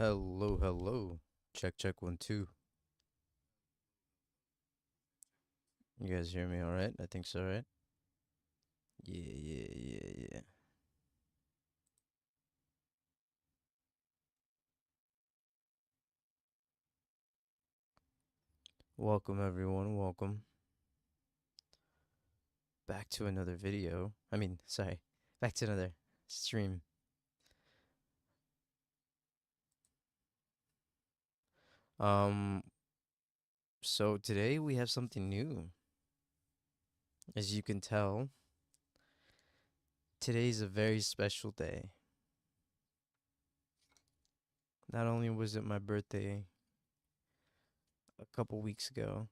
Hello, hello. Check, check, 1, 2. You guys hear me all right? I think so, right? Yeah, yeah, yeah, yeah. Welcome, everyone. Welcome back to another video. Sorry, back to another stream. Um, so today we have something new. As you can tell, today's a very special day. Not only was it my birthday a couple weeks ago,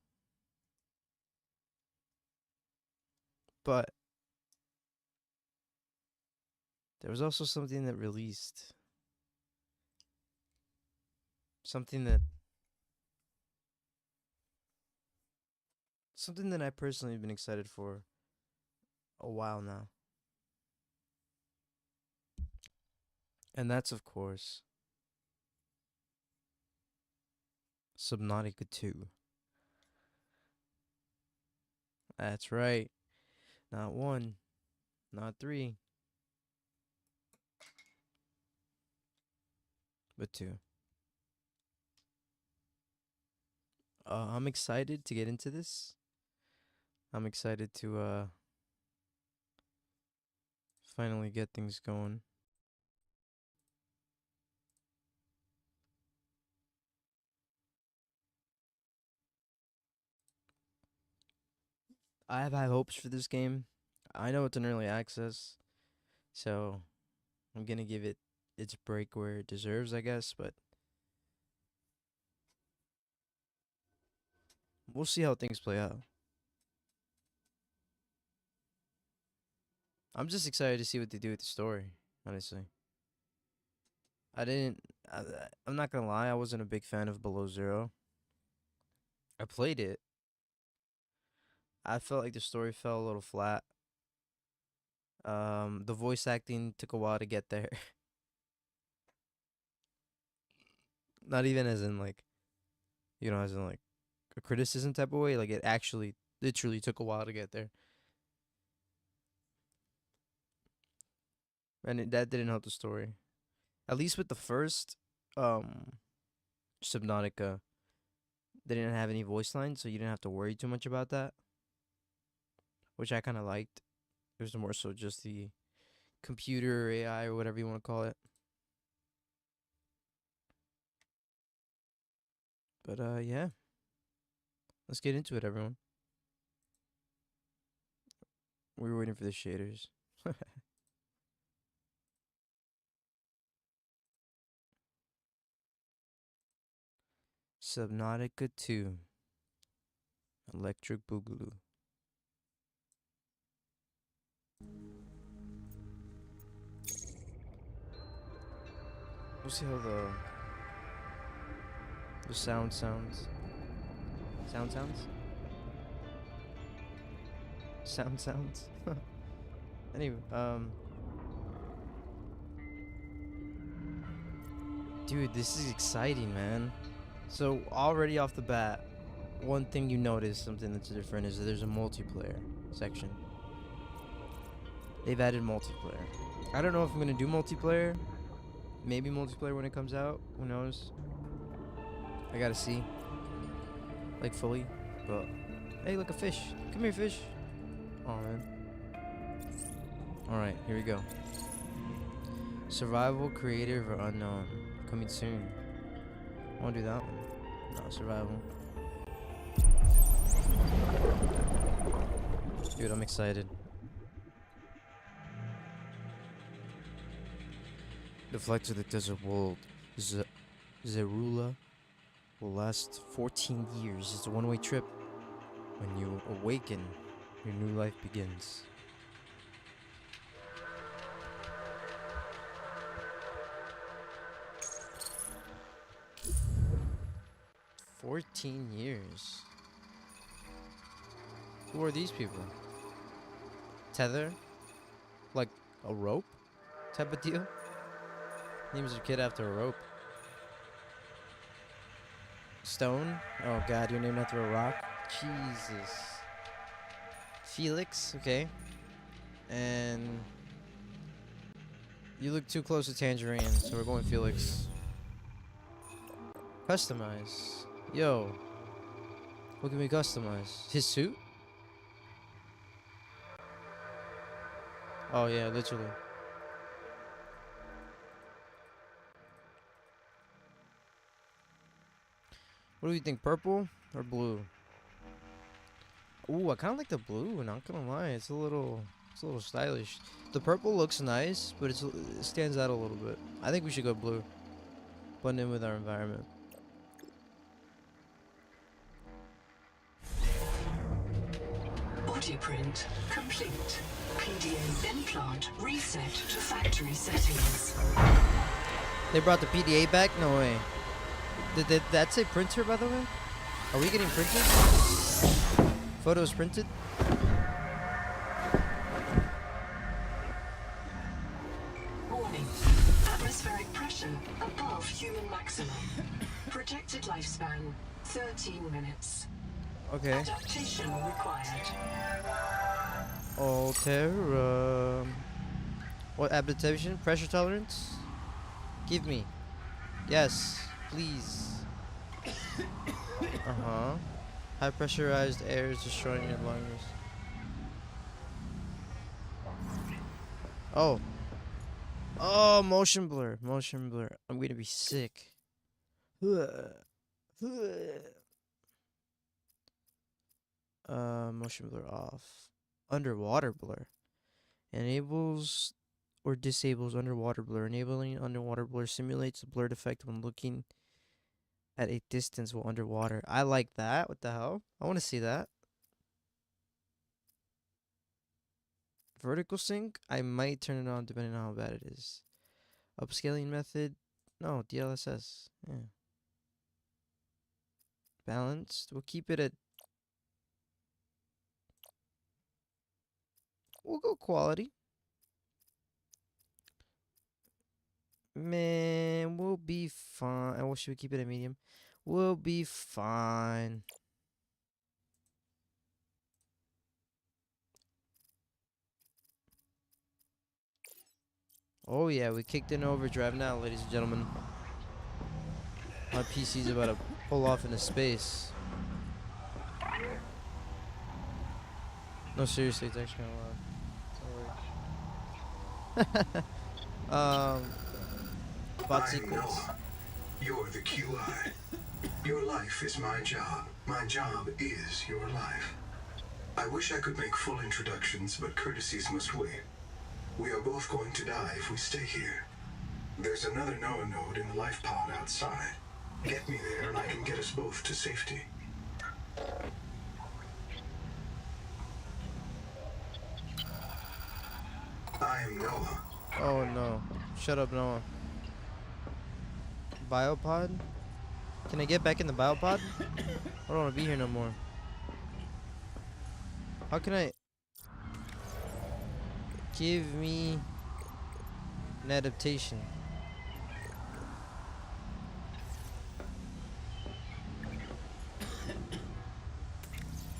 but there was also something that released. Something that something that I personally have been excited for a while now. And that's, of course, Subnautica 2. That's right. Not one, not three, but two. I'm excited to get into this. I'm excited to finally get things going. I have high hopes for this game. I know it's an early access, so I'm gonna give it its break where it deserves, I guess, but we'll see how things play out. I'm just excited to see what they do with the story, honestly. I didn't I, I'm not gonna lie, I wasn't a big fan of Below Zero. I played it. I felt like the story fell a little flat. The voice acting took a while to get there. Not even as in like, as in like a criticism type of way. Like it actually literally took a while to get there. And that didn't help the story. At least with the first um Subnautica, they didn't have any voice lines, so you didn't have to worry too much about that, which I kind of liked. It was more so just the computer AI or whatever you want to call it. But yeah, let's get into it, everyone. We were waiting for the shaders. Subnautica 2, Electric Boogaloo. We'll see how the sound sounds. Sound sounds? Sound sounds? Anyway, dude, this is exciting, man. So already off the bat, one thing you notice, something that's different, is that there's a multiplayer section. They've added multiplayer. I don't know if I'm gonna do multiplayer. Maybe multiplayer when it comes out. Who knows? I gotta see, like fully. But hey, look, a fish. Come here, fish. Oh man. All right, here we go. Survival, creative, or unknown. Coming soon. I wanna do that one. No, survival. Dude, I'm excited. The flight to the desert world, Zerula, will last 14 years. It's a one-way trip. When you awaken, your new life begins. $14 years. Who are these people? Tether? Like a rope type of deal? Names your kid after a rope. Stone. Oh god, you're named after a rock. Jesus. Felix. Okay. And you look too close to Tangerine, so we're going Felix. Customize. Yo. What can we customize? His suit? Oh yeah, literally. What do you think, purple or blue? Ooh, I kind of like the blue, not gonna lie. It's a little stylish. The purple looks nice, but it stands out a little bit. I think we should go blue. Blend in with our environment. Body print complete. PDA implant reset to factory settings. They brought the PDA back? No way. Did that say printer, by the way? Are we getting printed? Photos printed? Warning. Atmospheric pressure above human maximum. Projected lifespan 13 minutes. Okay. Adaptation required. Alter. What adaptation? Pressure tolerance? Give me. Yes, please. Uh-huh. High pressurized air is destroying your lungs. Oh. Oh, motion blur. Motion blur. I'm gonna be sick. Motion blur off. Underwater blur. Enables or disables underwater blur. Enabling underwater blur simulates a blurred effect when looking at a distance while underwater. I like that. What the hell? I want to see that. Vertical sync? I might turn it on depending on how bad it is. Upscaling method? No, DLSS. Yeah. Balanced? We'll keep it at... We'll go quality. Man, we'll be fine. Oh, should we keep it at medium? We'll be fine. Oh yeah, we kicked in overdrive now, ladies and gentlemen. My PC's about to pull off into space. No, seriously, it's actually kind of loud. Bot sequence. You're the QI. Your life is my job. My job is your life. I wish I could make full introductions, but courtesies must wait. We are both going to die if we stay here. There's another Noah node in the life pod outside. Get me there and I can get us both to safety. I am Noah. Oh no. Shut up, Noah. Biopod? Can I get back in the biopod? I don't want to be here no more. How can I... Give me an adaptation.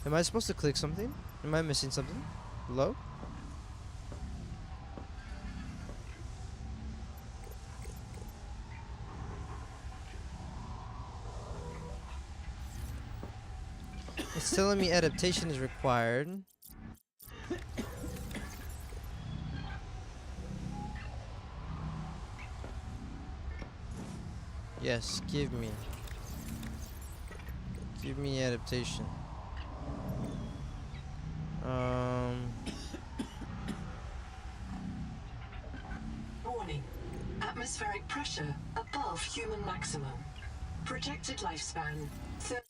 Am I supposed to click something? Am I missing something? Hello? It's telling me adaptation is required. Yes, give me. Give me adaptation. Warning. Atmospheric pressure above human maximum. Projected lifespan 13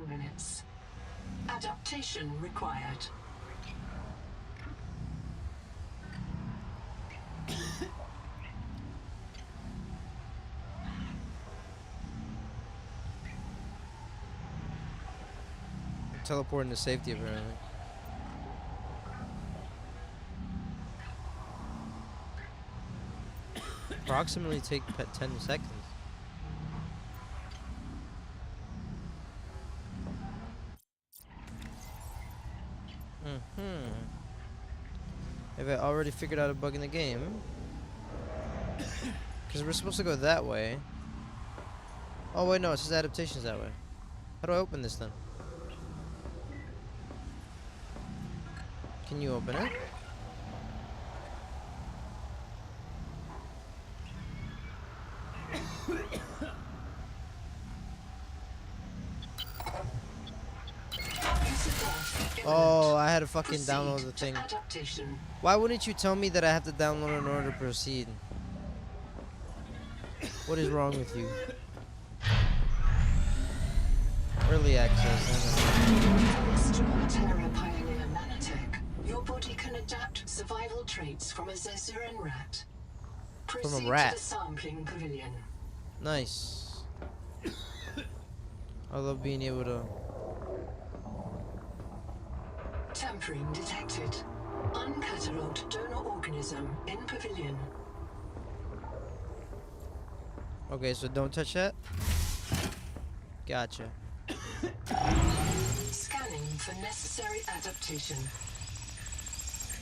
minutes. Adaptation required. Teleporting to safety apparently. approximately take 10 seconds. Have I already figured out a bug in the game? Because we're supposed to go that way. Oh wait, no, it says adaptations that way. How do I open this then? Can you open it? Oh, I had to fucking download the thing. Why wouldn't you tell me that I have to download in order to proceed? What is wrong with you? Early access. Thanks to Terra Pioneer nanotech, your body can adapt survival traits from a Zezuran rat. Proceed rat. to the sampling pavilion. Nice. I love being able to. Tampering detected. Uncatalogued donor organism in pavilion. Okay, so don't touch that. Gotcha. Scanning for necessary adaptation.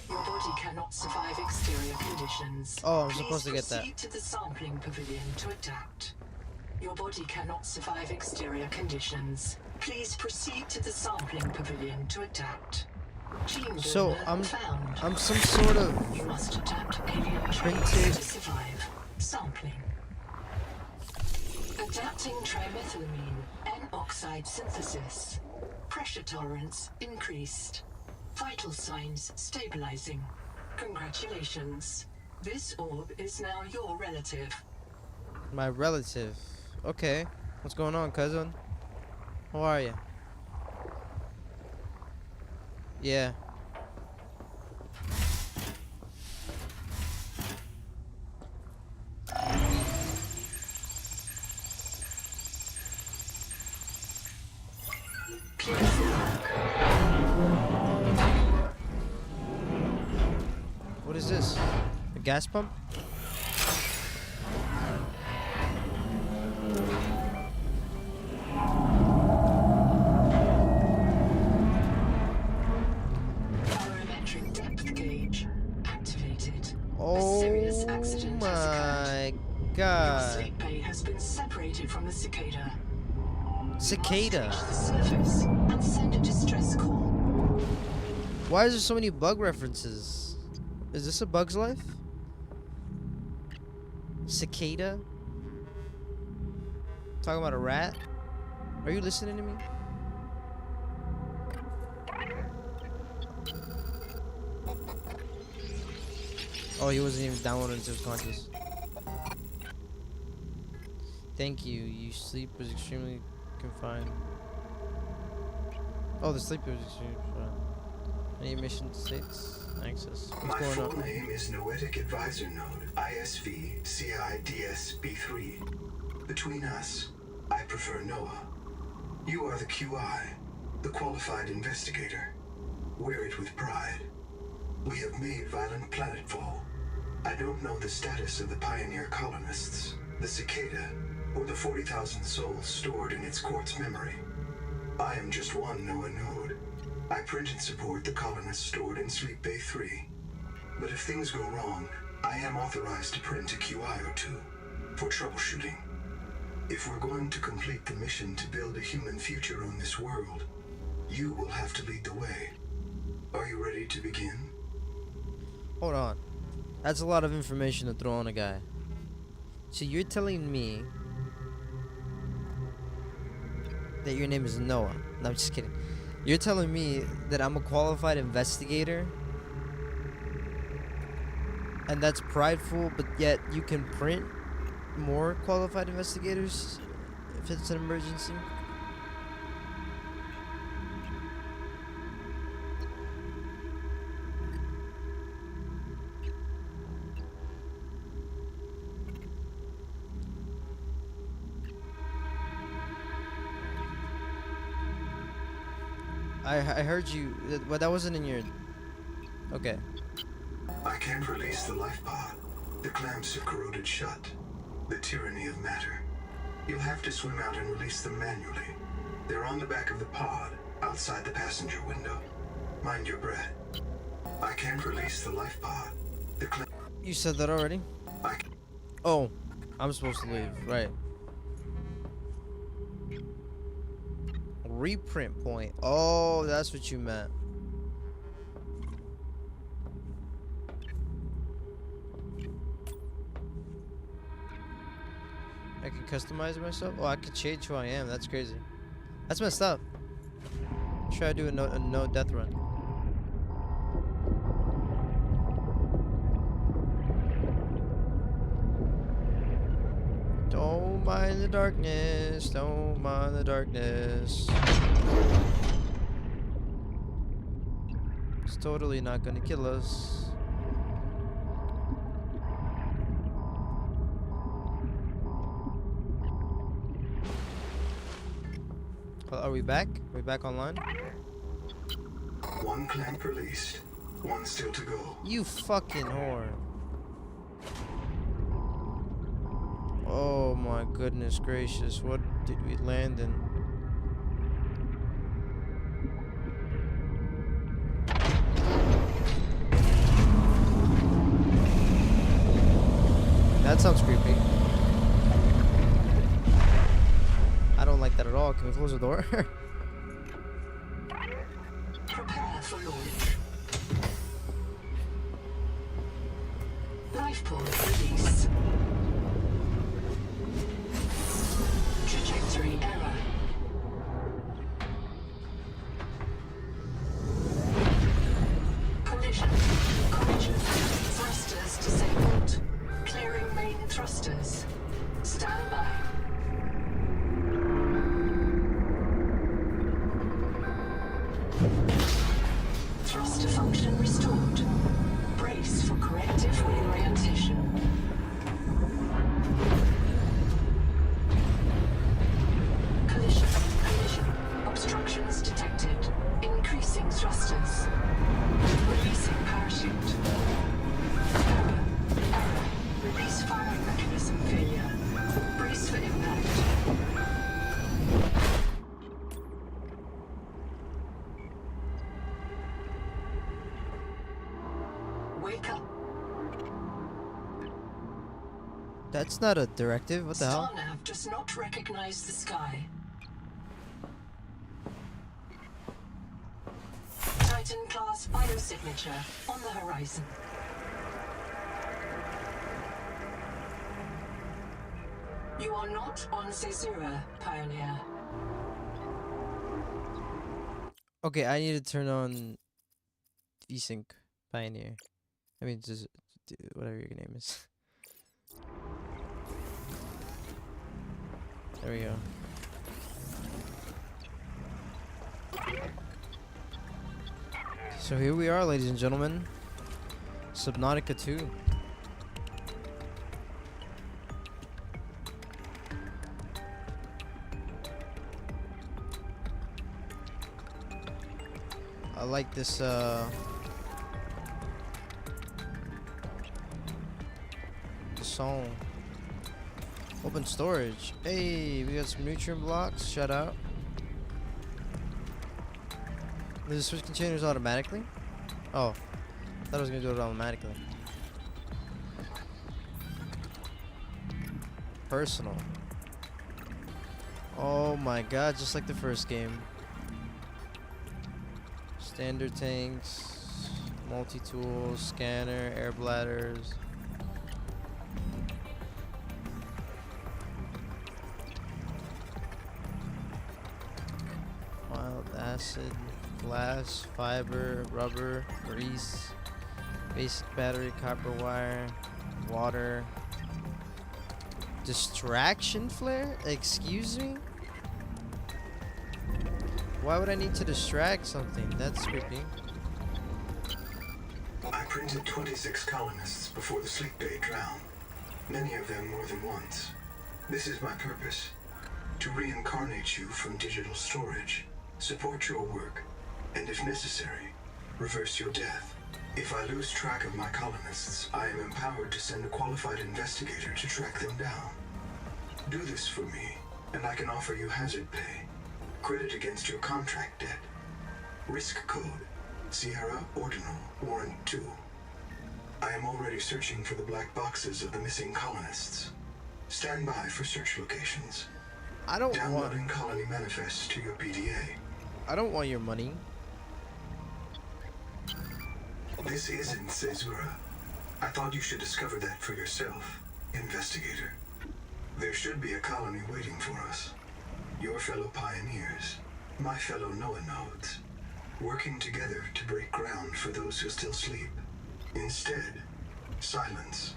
Your body cannot survive exterior conditions. Oh, I'm supposed to get that. Proceed to the sampling pavilion to adapt. Your body cannot survive exterior conditions. Please proceed to the sampling pavilion to adapt. Gene So donor found. I'm some sort of You must adapt alien traits printed. to survive. Sampling. Adapting trimethylamine N-oxide synthesis. Pressure tolerance increased. Vital signs stabilizing. Congratulations. This orb is now your relative. My relative. Okay. What's going on, cousin? How are you? Yeah. What is this? A gas pump? Barometric depth gauge activated. Oh A serious accident has occurred. my Your god. sleep bay has been separated from the cicada. Cicada. Must reach the surface and send a distress call. Why is there so many bug references? Is this a Bug's Life? Cicada? Talking about a rat? Are you listening to me? Oh, he wasn't even downloading until he was conscious. Thank you. You sleep was extremely confined. Oh, the sleep was extremely confined. Any mission states access. What's My going full on? name is Noetic Advisor Node, ISV CIDS-B3. Between us, I prefer Noah. You are the QI, the qualified investigator. Wear it with pride. We have made violent planetfall. I don't know the status of the pioneer colonists, the cicada, or the 40,000 souls stored in its quartz memory. I am just one Noah node. I print and support the colonists stored in Sleep Bay 3. But if things go wrong, I am authorized to print a QI or two for troubleshooting. If we're going to complete the mission to build a human future on this world, you will have to lead the way. Are you ready to begin? Hold on. That's a lot of information to throw on a guy. So you're telling me that your name is Noah? No, I'm just kidding. You're telling me that I'm a qualified investigator? And that's prideful, but yet you can print more qualified investigators if it's an emergency? I heard you, but that wasn't in your... Okay. I can't release the life pod. The clamps have corroded shut. The tyranny of matter. You'll have to swim out and release them manually. They're on the back of the pod, outside the passenger window. Mind your breath. I can't release the life pod. The clamp. You said that already? Oh, I'm supposed to leave, right. Reprint point. Oh, that's what you meant. I can customize myself? Oh, I can change who I am. That's crazy. That's messed up. Try to do a no death run. Don't mind the darkness. Don't mind the darkness. It's totally not gonna kill us. Are we back? Are we back online? One clamp released. One still to go. You fucking whore. Oh my goodness gracious. What did we land in? That sounds creepy. I don't like that at all. Can we close the door? Prepare for launch. Life pod release. Trajectory error. Collision. Collision. Thrusters disabled. Clearing main thrusters. Stand by. Thruster function restored. Brace for corrective reorientation. Collision. Collision. Obstructions detected. Increasing thrusters. Releasing parachute. Error. Error. Release firing mechanism failure. Brace for impact. Wake up. That's not a directive. What the hell? Starnav does not recognize the sky. Titan-class biosignature on the horizon. You are not on Caesura, Pioneer. Okay, I need to turn on VSync Pioneer. I mean, just whatever your name is. There we go. So here we are, ladies and gentlemen. Subnautica 2. I like this song. Open storage. Hey, we got some nutrient blocks. Shout out. Does it switch containers automatically? Oh, I thought I was gonna do it automatically. Personal. Oh my god, just like the first game. Standard tanks, multi-tools, scanner, air bladders. Mild acid, glass, fiber, rubber, grease, basic battery, copper wire, water. Distraction flare? Excuse me? Why would I need to distract something? That's creepy. I printed 26 colonists before the sleep bay drowned. Many of them more than once. This is my purpose. To reincarnate you from digital storage, support your work, and if necessary, reverse your death. If I lose track of my colonists, I am empowered to send a qualified investigator to track them down. Do this for me, and I can offer you hazard pay. Credit against your contract debt. Risk code, Sierra Ordinal, Warrant 2. I am already searching for the black boxes of the missing colonists. Stand by for search locations. I don't Downloading colony manifests to your PDA. I don't want your money. This isn't Caesura. I thought you should discover that for yourself, investigator. There should be a colony waiting for us. Your fellow pioneers, my fellow Noah nodes, working together to break ground for those who still sleep. Instead, silence.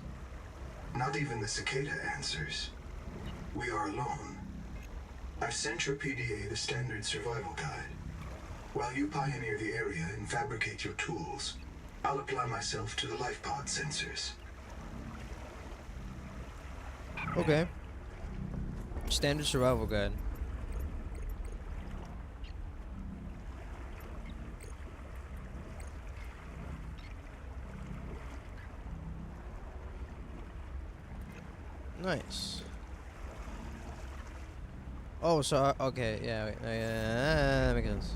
Not even the cicada answers. We are alone. I've sent your PDA the standard survival guide. While you pioneer the area and fabricate your tools, I'll apply myself to the life pod sensors. Okay. Standard survival guide. Nice. Oh, so okay, yeah, wait, that makes sense.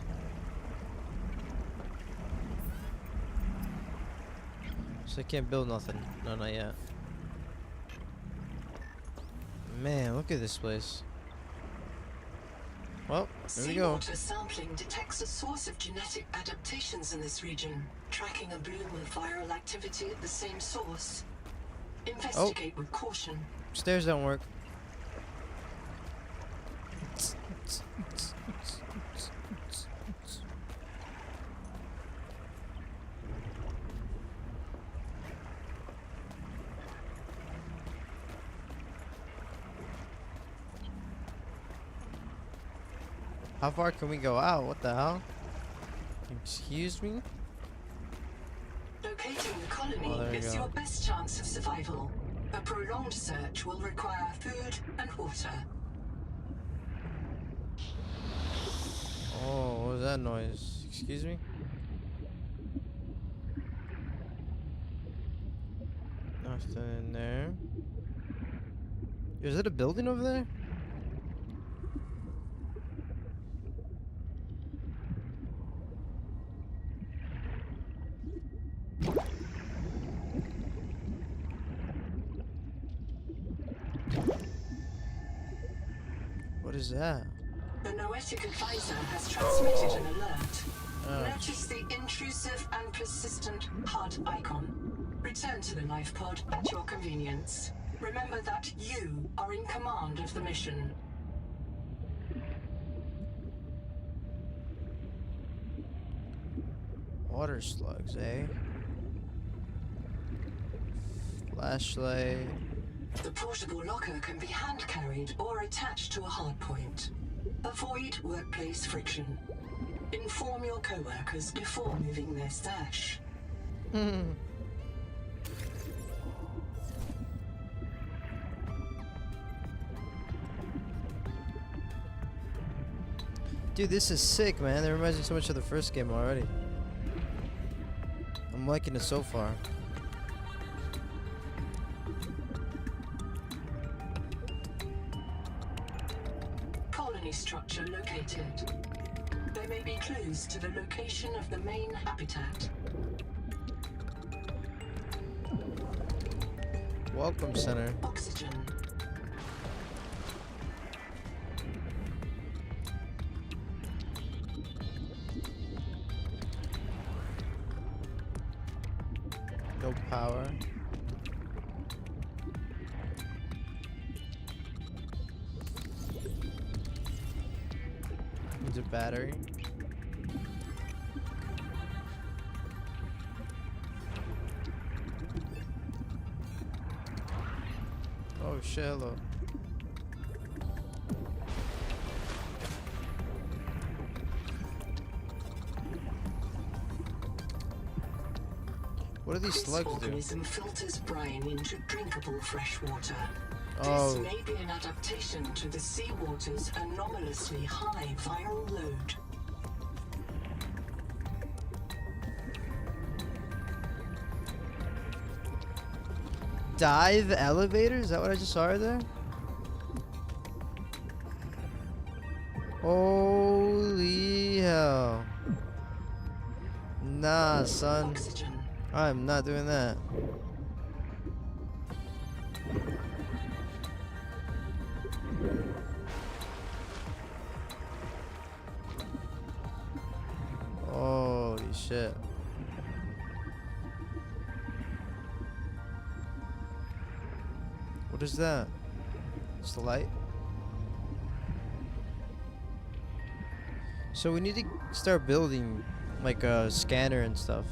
So I can't build nothing. No, not yet. Man, look at this place. Well, there we go. Seawater sampling detects a source of genetic adaptations in this region, tracking a bloom of viral activity at the same source. Investigate with caution. Stairs don't work. How far can we go out? What the hell? Excuse me? Locating the colony Oh, there we is go. your best chance of survival. A prolonged search will require food and water. Oh, what was that noise? Excuse me? Nothing in there. Is it a building over there? What is that? The Noetic advisor has transmitted an alert. Oh. Notice the intrusive and persistent HUD icon. Return to the life pod at your convenience. Remember that you are in command of the mission. Water slugs, eh? Flashlight. The portable locker can be hand-carried or attached to a hardpoint. Avoid workplace friction. Inform your co-workers before moving their stash. Dude, this is sick, man. That reminds me so much of the first game already. I'm liking it so far. Colony structure located. There may be clues to the location of the main habitat. Welcome center. Oxygen. No power. Needs a battery. Oh shit, hello. What do these This slugs do? organism filters brine into drinkable fresh water. Oh. This may be an adaptation to the seawater's anomalously high viral load. Dive elevator? Is that what I just saw right there? Holy hell. Nah, son. Oxygen. I'm not doing that. Holy shit. What is that? It's the light? So we need to start building like a scanner and stuff.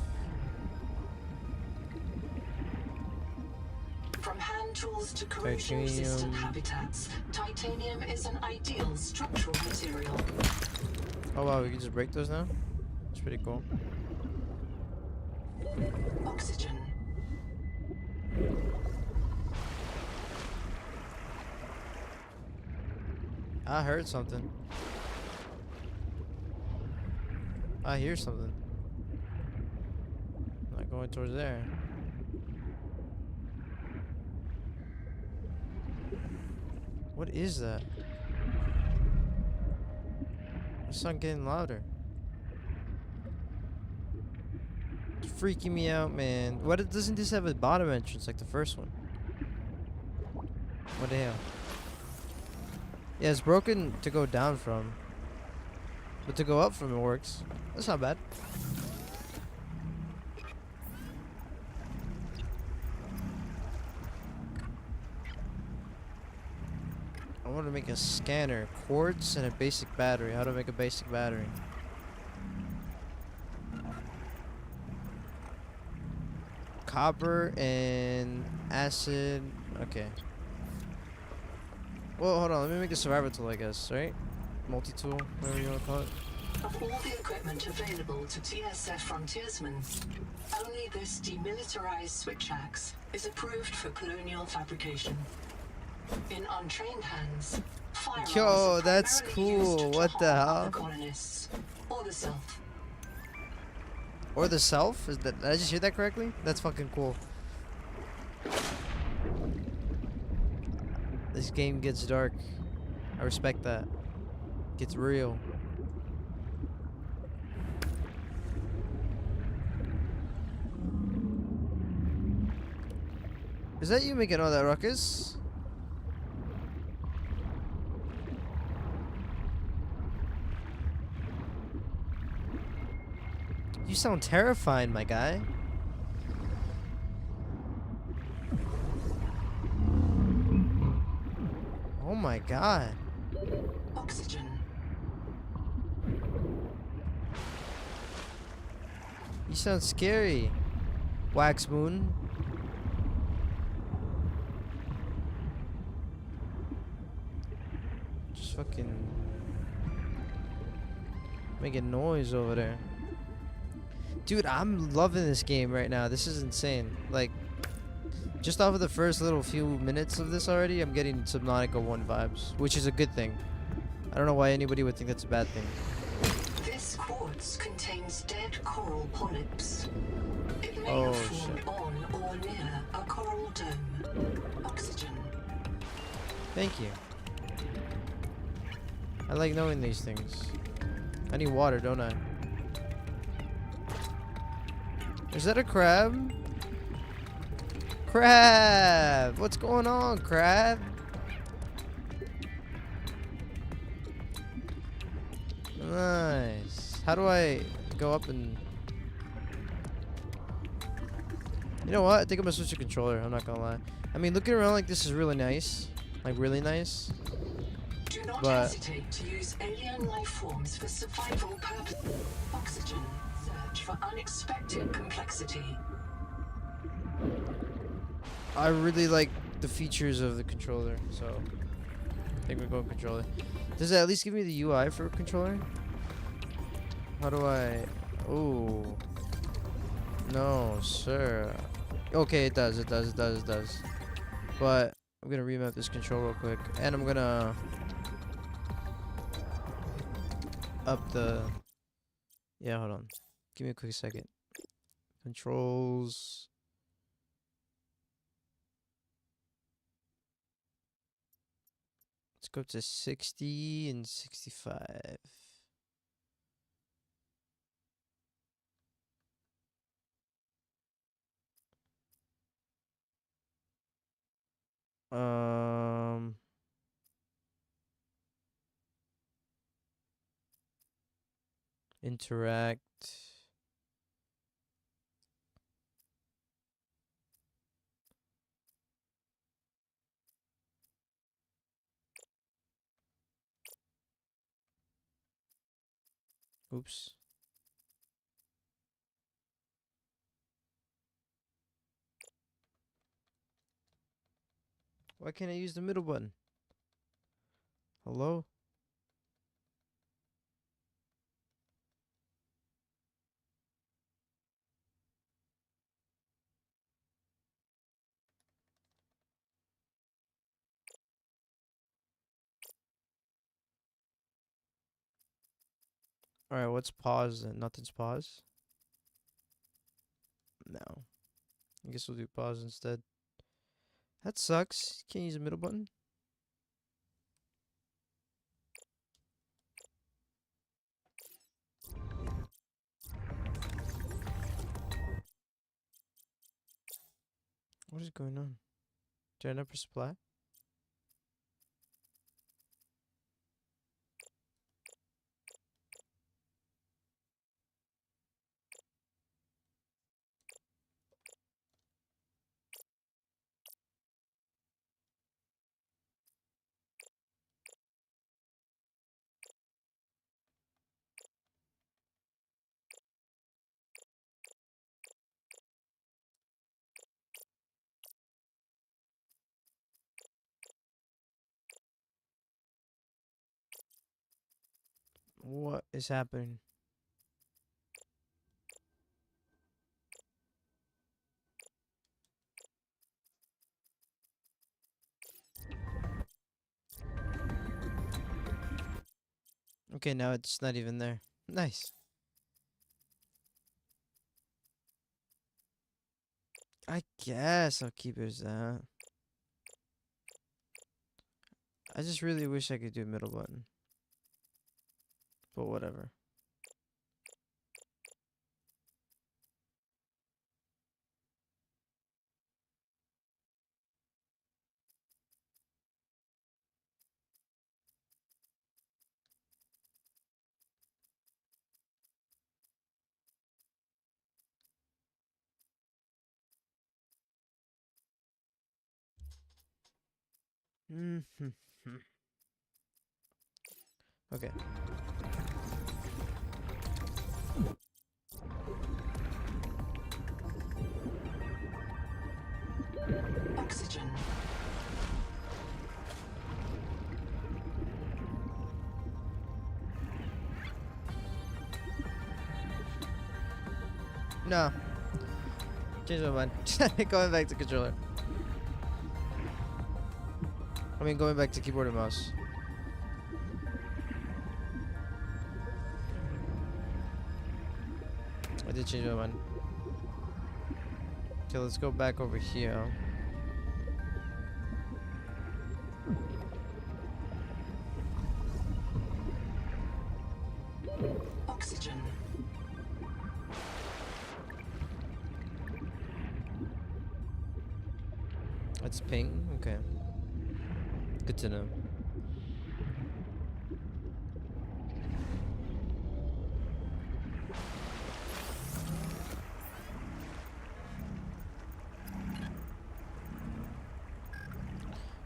From hand tools to corrosion-resistant habitats, titanium is an ideal structural material. Oh wow, we can just break those now? It's pretty cool. Oxygen. I heard something. I hear something. Not going towards there. What is that? The sound getting louder. It's freaking me out, man. Doesn't this have a bottom entrance like the first one? What the hell? Yeah, it's broken to go down from. But to go up from it works. That's not bad. I want to make a scanner, quartz, and a basic battery. How to make a basic battery? Copper and acid. Okay. Well, hold on. Let me make a survival tool, I guess, right? Multi-tool, whatever you want to call it. Of all the equipment available to TSF frontiersmen, only this demilitarized switch axe is approved for colonial fabrication. In untrained hands, firearms Yo, are that's primarily used cool. to What the harm other hell? colonists, or the self. Or the self? Did I just hear that correctly? That's fucking cool. This game gets dark. I respect that. Gets real. Is that you making all that ruckus? You sound terrifying, my guy. Oh my god. Oxygen. You sound scary. Wax Moon. Just fucking making noise over there. Dude, I'm loving this game right now. This is insane. Like, just off of the first little few minutes of this already, I'm getting Subnautica 1 vibes, which is a good thing. I don't know why anybody would think that's a bad thing. This quartz contains dead coral polyps. It may Oh, have formed shit. on or near a coral dome. Oxygen. Thank you. I like knowing these things. I need water, don't I? Is that a crab? Crab! What's going on, crab? Nice. How do I go up and... You know what? I think I'm gonna switch to controller. I'm not gonna lie. I mean, looking around like this is really nice. Like, really nice. Do not But- hesitate to use alien life forms for survival purposes. Oxygen. Search for unexpected complexity. I really like the features of the controller, so I think we're going controller. Does it at least give me the UI for controller? How do I... Oh. No, sir. Okay, it does, it does, it does, it does. But I'm gonna remap this control real quick, and I'm gonna up the... Yeah, hold on. Give me a quick second. Controls... go to 60 and 65. Um, interact. Oops. Why can't I use the middle button? Hello? Alright, what's pause then? Nothing's pause? No. I guess we'll do pause instead. That sucks. Can't use the middle button. What is going on? Did I not press play? What is happening? Okay, now it's not even there. Nice. I guess I'll keep it as that. I just really wish I could do middle button. But whatever. Okay. Oxygen. No. Change my mind. Going back to controller. I mean, going back to keyboard and mouse. I did change my mind. Okay, let's go back over here. Oxygen. That's ping. Okay. Good to know.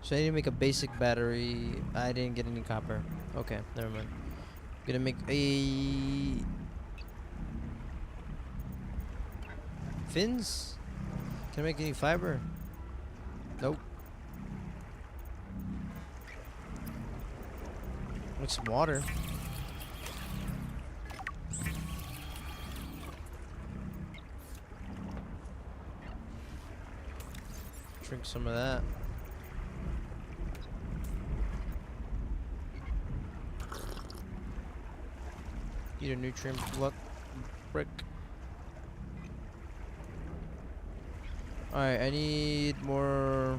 So I need to make a basic battery. I didn't get any copper. Okay, never mind. Gonna make a fins. Can I make any fiber? Nope. Make some water. Drink some of that. Eat a nutrient block brick. Alright, I need more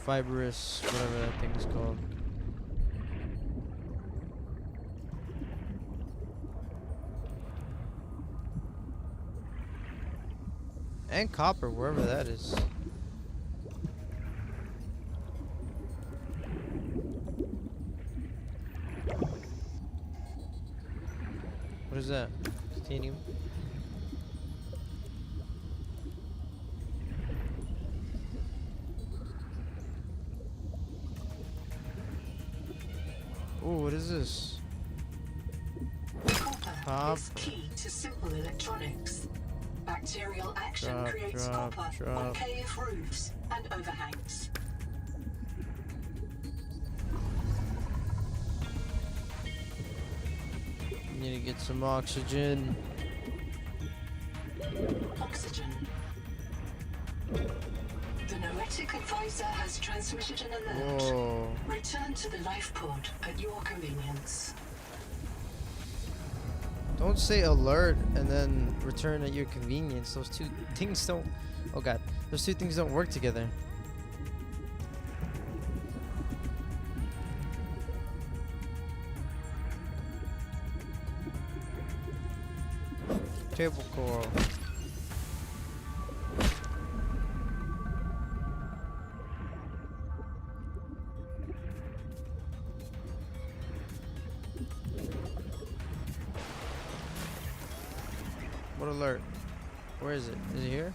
fibrous, whatever that thing is called. And copper, wherever that is. What is that? Titanium? Ooh, what is this? Copper is key to simple electronics. Bacterial action creates copper on cave roofs and overhangs. Need to get some oxygen. Oxygen. The noetic advisor has transmitted an alert. Whoa. Return to the life pod at your convenience. Don't say alert and then return at your convenience. Those two things don't... Oh god. Those two things don't work together. Table coral. What alert? Where is it? Is it here?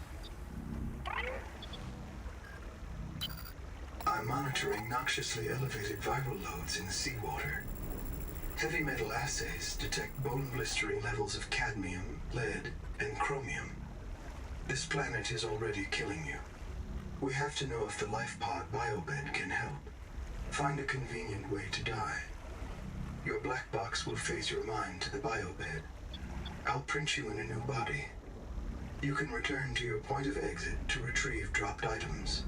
I'm monitoring noxiously elevated viral loads in the seawater. Heavy metal assays detect bone-blistering levels of cadmium, lead, and chromium. This planet is already killing you. We have to know if the life pod biobed can help. Find a convenient way to die. Your black box will phase your mind to the biobed. I'll print you in a new body. You can return to your point of exit to retrieve dropped items.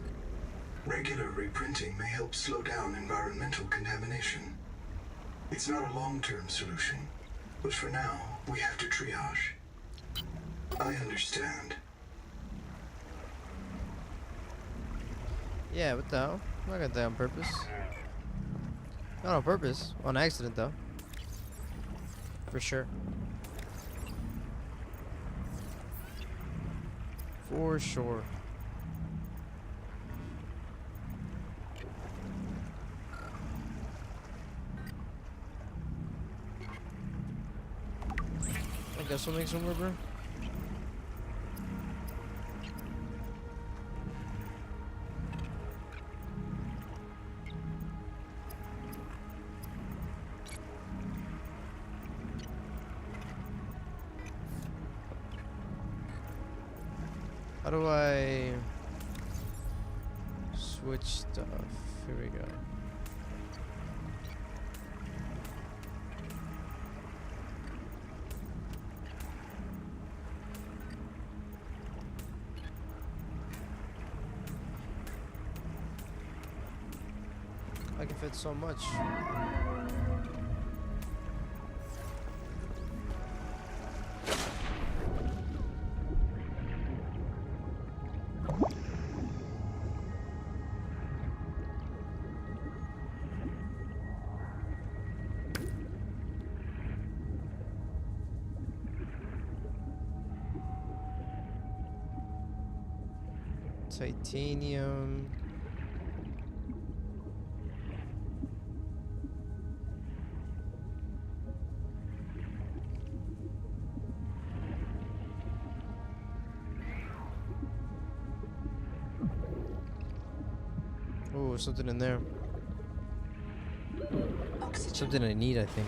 Regular reprinting may help slow down environmental contamination. It's not a long-term solution, but for now, we have to triage. I understand. Yeah, what the hell? I'm not gonna die on purpose. Not on purpose. On accident, though. For sure. For sure. I guess we'll make some more, bro. How do I switch stuff? Here we go. I can fit so much. Titanium. Oh, something in there. Oxygen. Something I need, I think.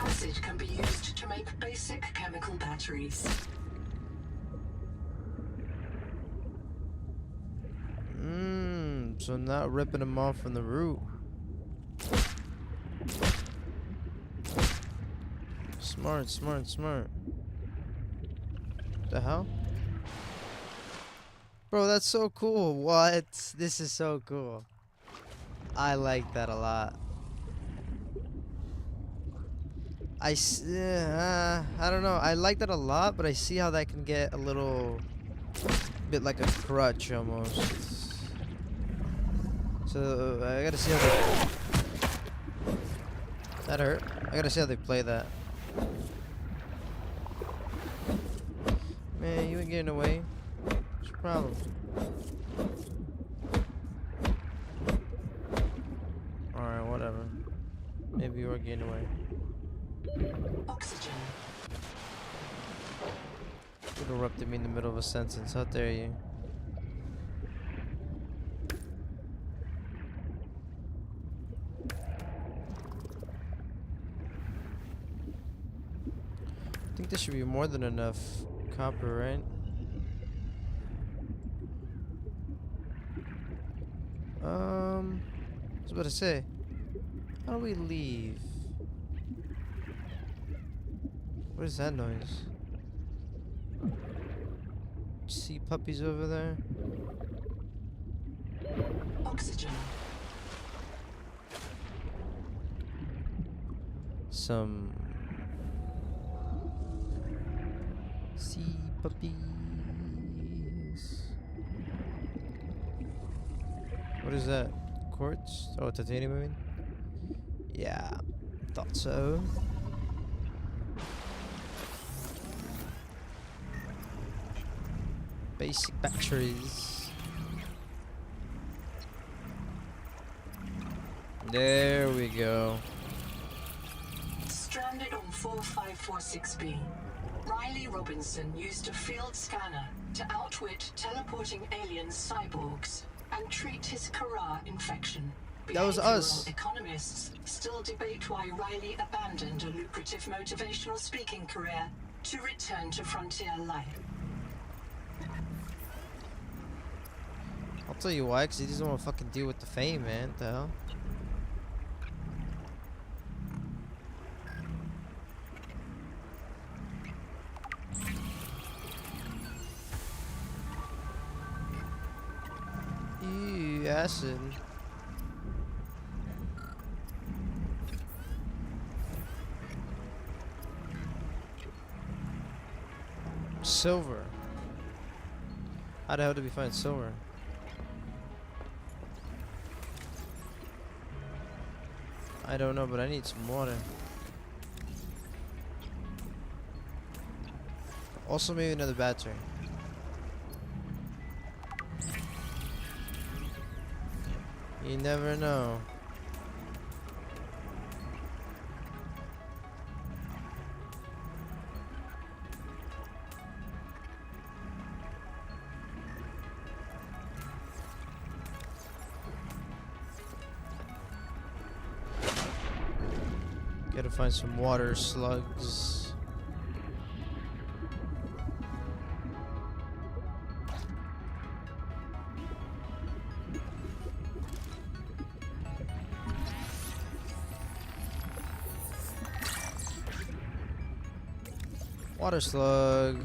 Acid can be used to make basic chemical batteries. So not ripping them off from the root. Smart, smart, smart. The hell? Bro, that's so cool. What? This is so cool. I like that a lot. I don't know. I like that a lot, but I see how that can get a little bit like a crutch almost. So I gotta see how they. That hurt. I gotta see how they play that. Man, you ain't getting away. What's your problem? Alright, whatever. Maybe you are getting away. Oxygen. You interrupted me in the middle of a sentence. How dare you? I think this should be more than enough copper, right? I was about to say, how do we leave? What is that noise? See puppies over there? Oxygen. Some sea puppies. What is that? Quartz? Oh, titanium, I mean? Yeah, thought so. Basic batteries. There we go. Stranded on 4546B. Riley Robinson used a field scanner to outwit teleporting alien cyborgs and treat his Kara infection. That was us. Behavioral economists still debate why Riley abandoned a lucrative motivational speaking career to return to frontier life. I'll tell you why, because he doesn't want to fucking deal with the fame, man. What the hell? Ew, acid. Silver. How the hell did we find silver? I don't know, but I need some water. Also, maybe another battery. You never know. Gotta find some water slugs. Water slug.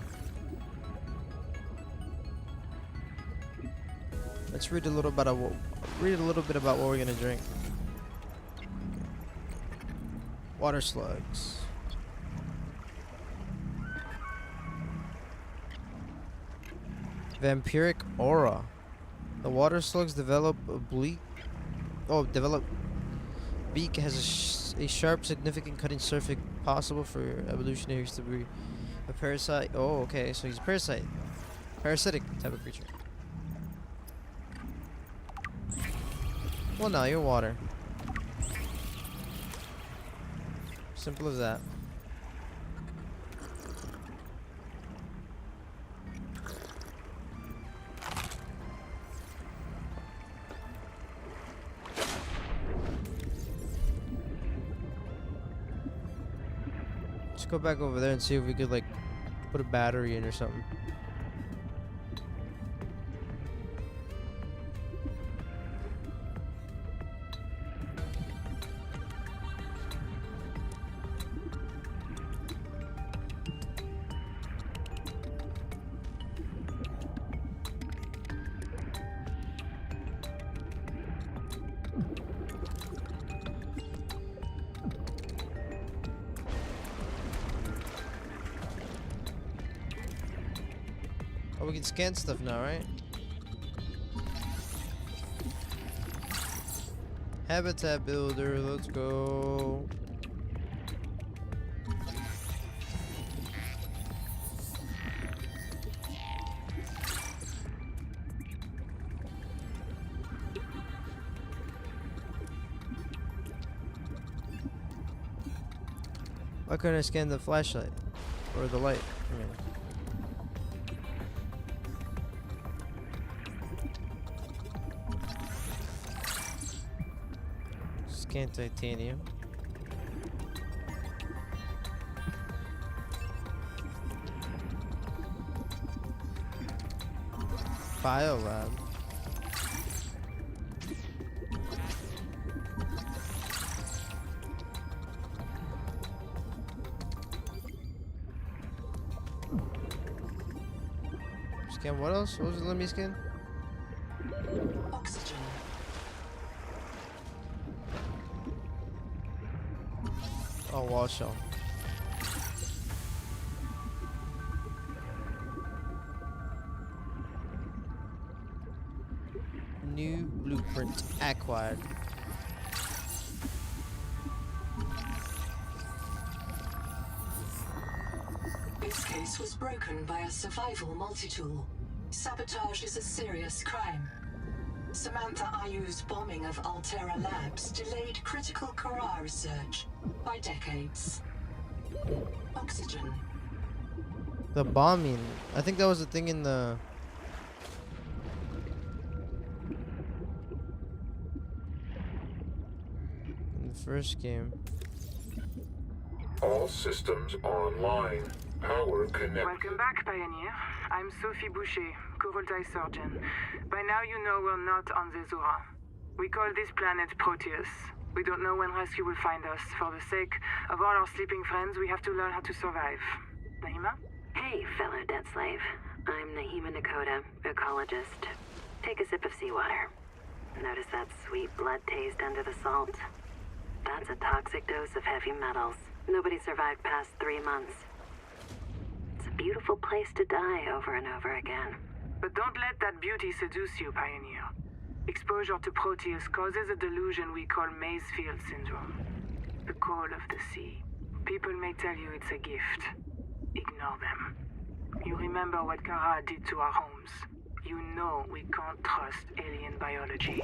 Let's read a little bit about what we're gonna drink. Water slugs. Vampiric aura. The water slugs develop beak has a sharp, significant cutting surface possible for evolutionaries to be a parasite. Oh, okay, so he's a parasite. Parasitic type of creature. Well, now you're water. Simple as that. Let's go back over there and see if we could like put a battery in or something. Oh, we can scan stuff now, right? Habitat builder, let's go. Why couldn't I scan the flashlight? Or the light? I mean. Scan titanium. Biolab. Scan what else? What was it? Let me scan. Oxygen. Oh, wall shell. New blueprint acquired. This case was broken by a survival multi-tool. Sabotage is a serious crime. Samantha Ayu's bombing of Altera Labs delayed critical Kara research by decades. Oxygen. The bombing. I think that was the thing in the first game. All systems online. Power connected. Welcome back, Pioneer. I'm Sophie Boucher, Kurultai surgeon. By now you know we're not on the Zura. We call this planet Proteus. We don't know when rescue will find us. For the sake of all our sleeping friends, we have to learn how to survive. Naima? Hey, fellow dead slave. I'm Naima Nakota, ecologist. Take a sip of seawater. Notice that sweet blood taste under the salt? That's a toxic dose of heavy metals. Nobody survived past 3 months. It's a beautiful place to die over and over again. But don't let that beauty seduce you, Pioneer. Exposure to Proteus causes a delusion we call Maysfield syndrome. The call of the sea. People may tell you it's a gift. Ignore them. You remember what Kara did to our homes. You know we can't trust alien biology.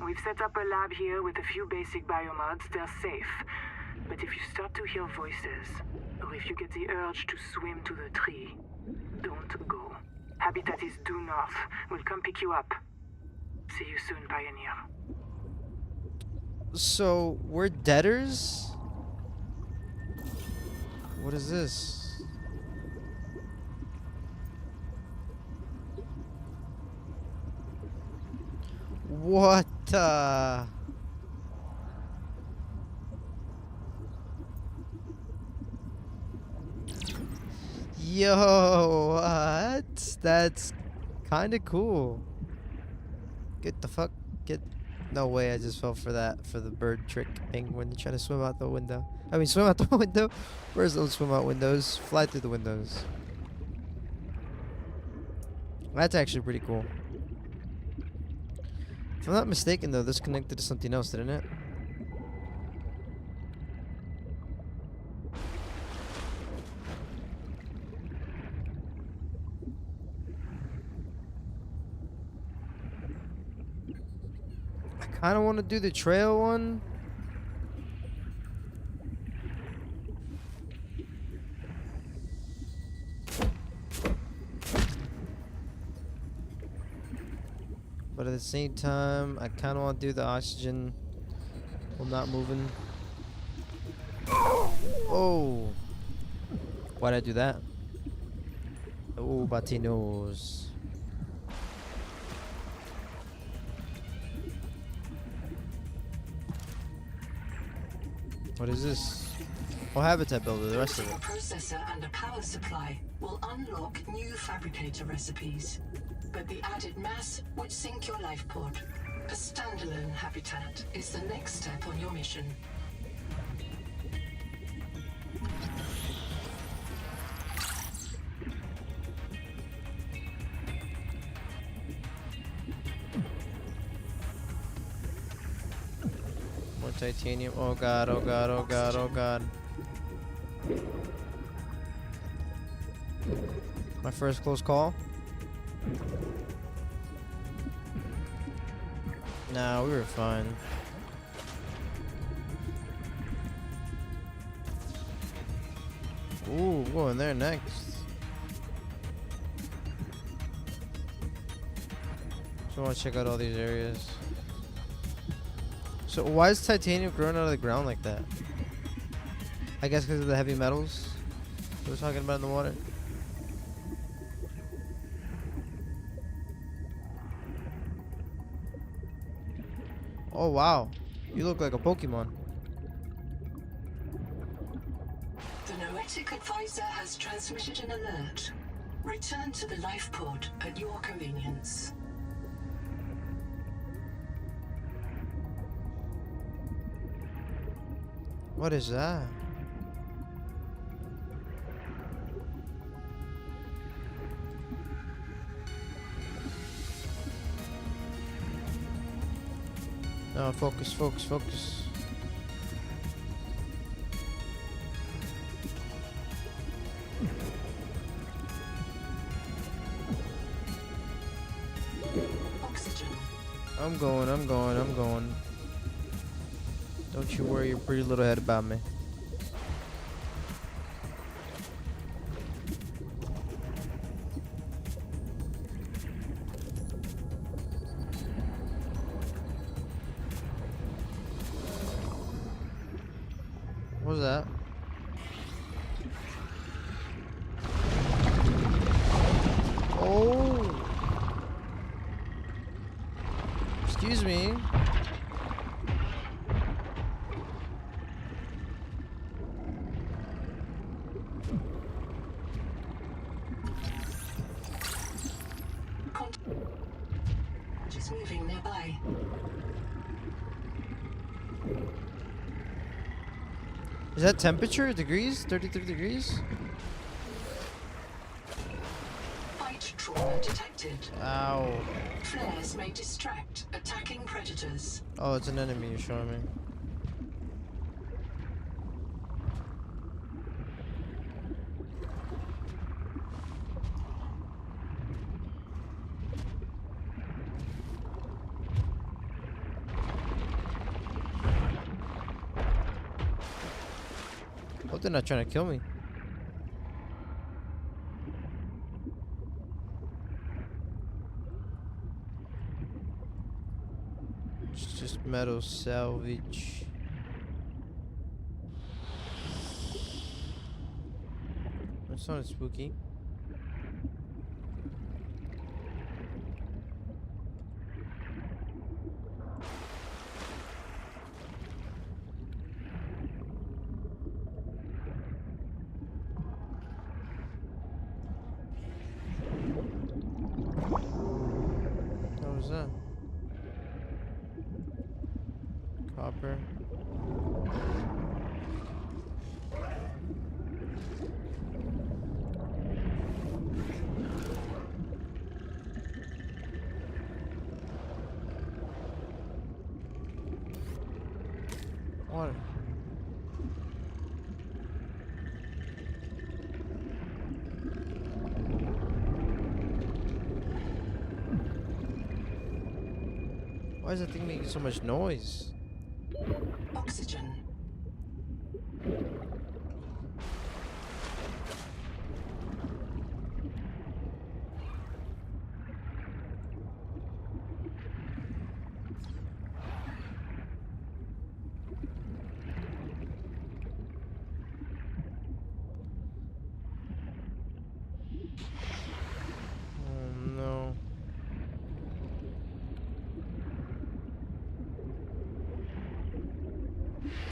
We've set up a lab here with a few basic biomods. They're safe. But if you start to hear voices, or if you get the urge to swim to the tree, don't go. Habitat is due north. We'll come pick you up. See you soon, Pioneer. So, we're debtors? What is this? What Yo, what? That's kind of cool. Get the fuck. No way, I just fell for that, for the bird trick thing when you're trying to swim out the window. I mean, swim out the window? Birds don't swim out windows. Fly through the windows. That's actually pretty cool. If I'm not mistaken, though, this connected to something else, didn't it? I don't want to do the trail one. But at the same time, I kind of want to do the oxygen while not moving. Oh. Why'd I do that? Oh, Batinos. What is this? Oh, habitat builder, the rest of it. A processor and a power supply will unlock new fabricator recipes. But the added mass would sink your life pod. A standalone habitat is the next step on your mission. titanium. Oh god, oh god, oh god, oh god. My first close call. Nah, we were fine. Ooh, we're going there next. So I want to check out all these areas. So why is titanium growing out of the ground like that? I guess because of the heavy metals we were talking about in the water. Oh wow, you look like a Pokemon. The Noetic Advisor has transmitted an alert. Return to the life pod at your convenience. What is that? No, focus, focus, focus. Oxygen. I'm going, I'm going, I'm going. Don't you worry your pretty little head about me. What was that? Oh! Excuse me. Just moving nearby. Is that temperature? Degrees? 33 degrees? Bite trauma detected. Ow. Flares may distract attacking predators. Oh, it's an enemy you're showing me. Hope they're not trying to kill me. It's just metal salvage. That sounded spooky. What was that? Copper. Water. Why is that thing making so much noise? Oxygen. Oh no.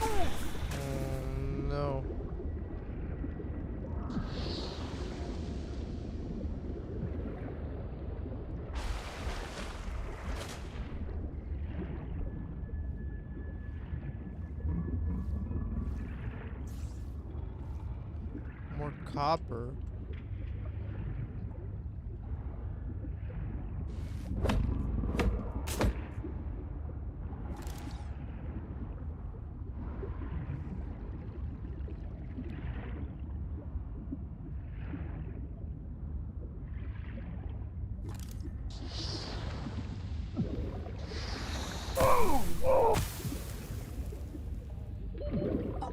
Oh no. More copper.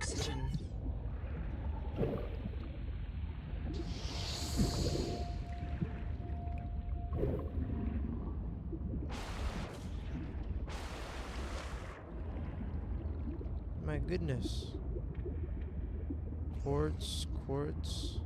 Oxygen. My goodness. Quartz, quartz.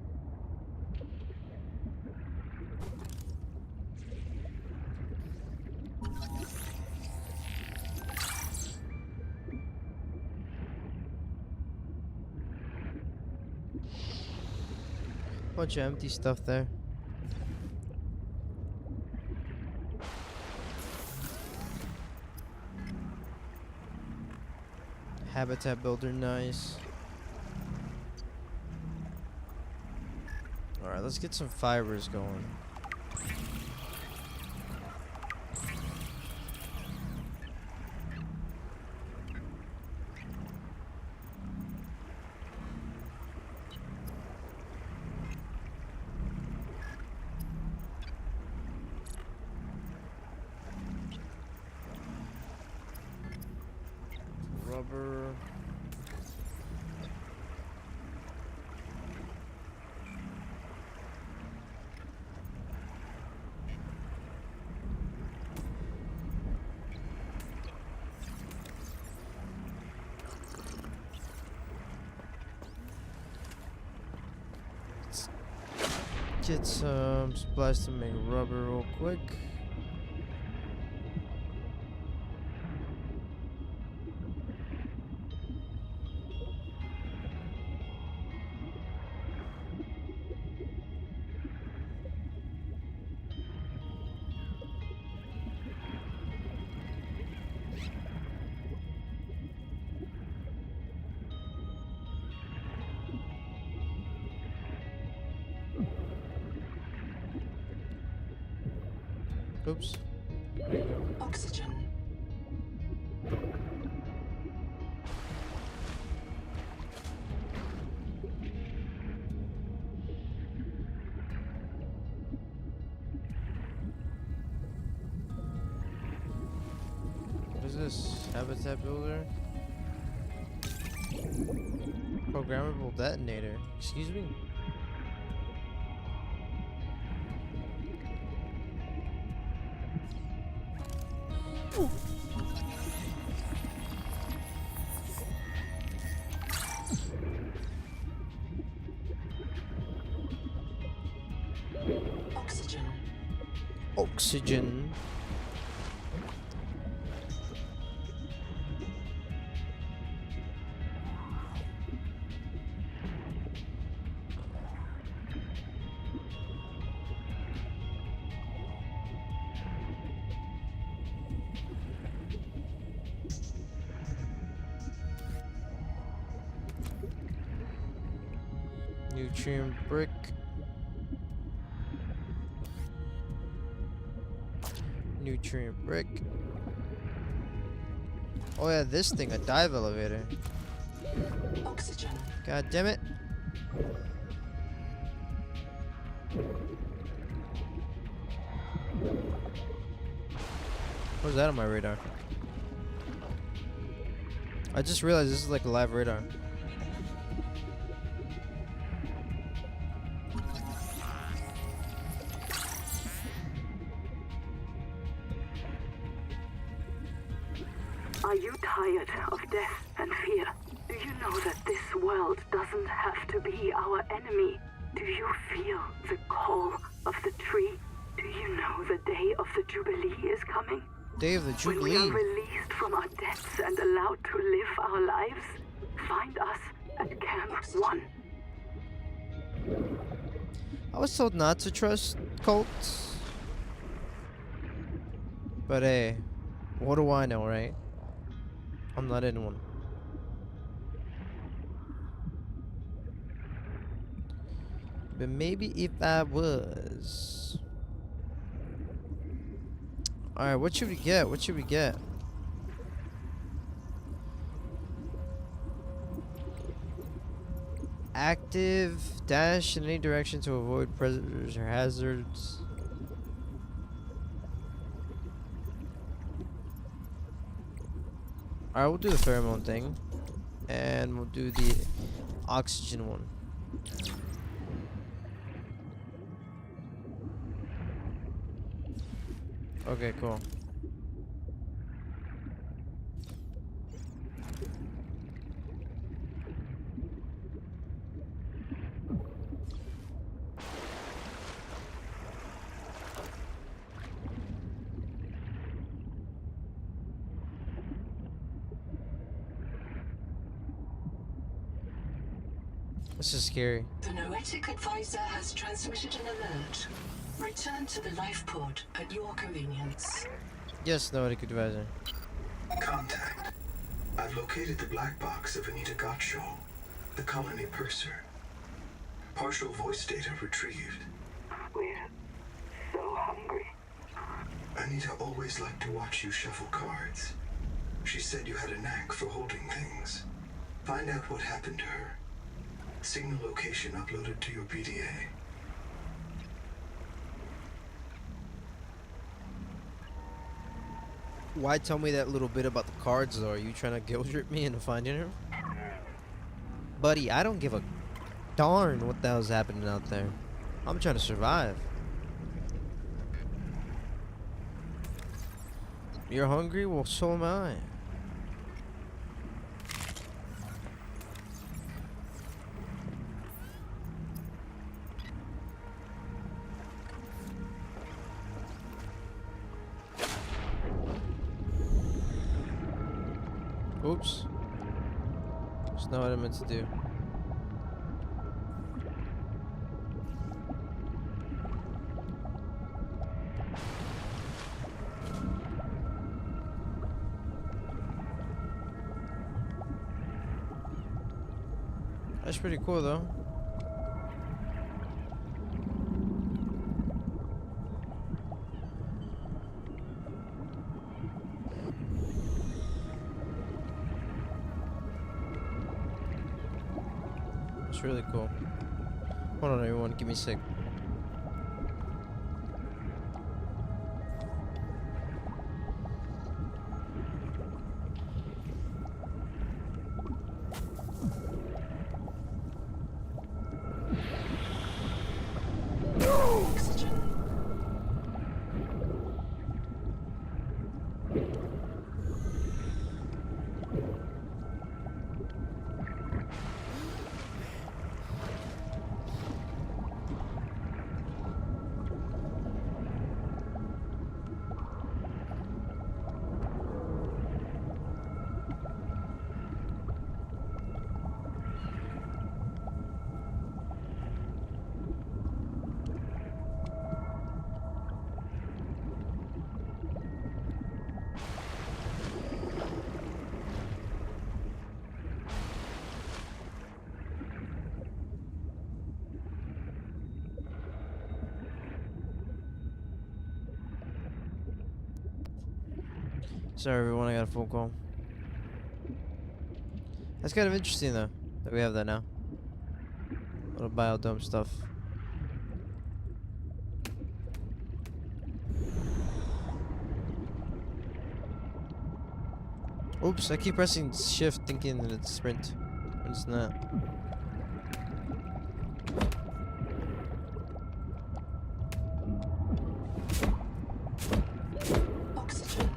Bunch of empty stuff there. Habitat builder, nice. Alright, let's get some fibers going. Rubber. Let's get some supplies to make rubber real quick. Oops. Oxygen. What is this? Habitat builder? Programmable detonator. Excuse me? Oxygen. Oxygen. Nutrient brick. Nutrient brick. Oh yeah, this thing, a dive elevator. Oxygen. God damn it. What's that on my radar? I just realized this is like a live radar. Are you tired of death and fear? Do you know that this world doesn't have to be our enemy? Do you feel the call of the tree? Do you know the day of the Jubilee is coming? Day of the When we are Jubilee. released from our debts and allowed to live our lives, find us at Camp 1. I was told not to trust cults. But hey, what do I know, right? I'm not in one. But maybe if I was. Alright, what should we get? What should we get? Active dash in any direction to avoid predators or hazards. Alright, we'll do the pheromone thing. And we'll do the oxygen one. Okay, cool. This is scary. The Noetic Advisor has transmitted an alert. Return to the life pod at your convenience. Yes, Noetic Advisor. Contact. I've located the black box of Anita Gottschall, the colony purser. Partial voice data retrieved. We're so hungry. Anita always liked to watch you shuffle cards. She said you had a knack for holding things. Find out what happened to her. Signal location uploaded to your PDA. Why tell me that little bit about the cards though? Are you trying to guilt trip me into finding her? Buddy, I don't give a darn what the hell's happening out there. I'm trying to survive. You're hungry? Well, so am I. Oops. That's not what I meant to do. That's pretty cool though. It's really cool. Hold on everyone, give me a sec. Oxygen. Sorry everyone, I got a phone call. That's kind of interesting though, that we have that now. Little biodome stuff. Oops, I keep pressing shift thinking that it's sprint. But it's not. Oxygen.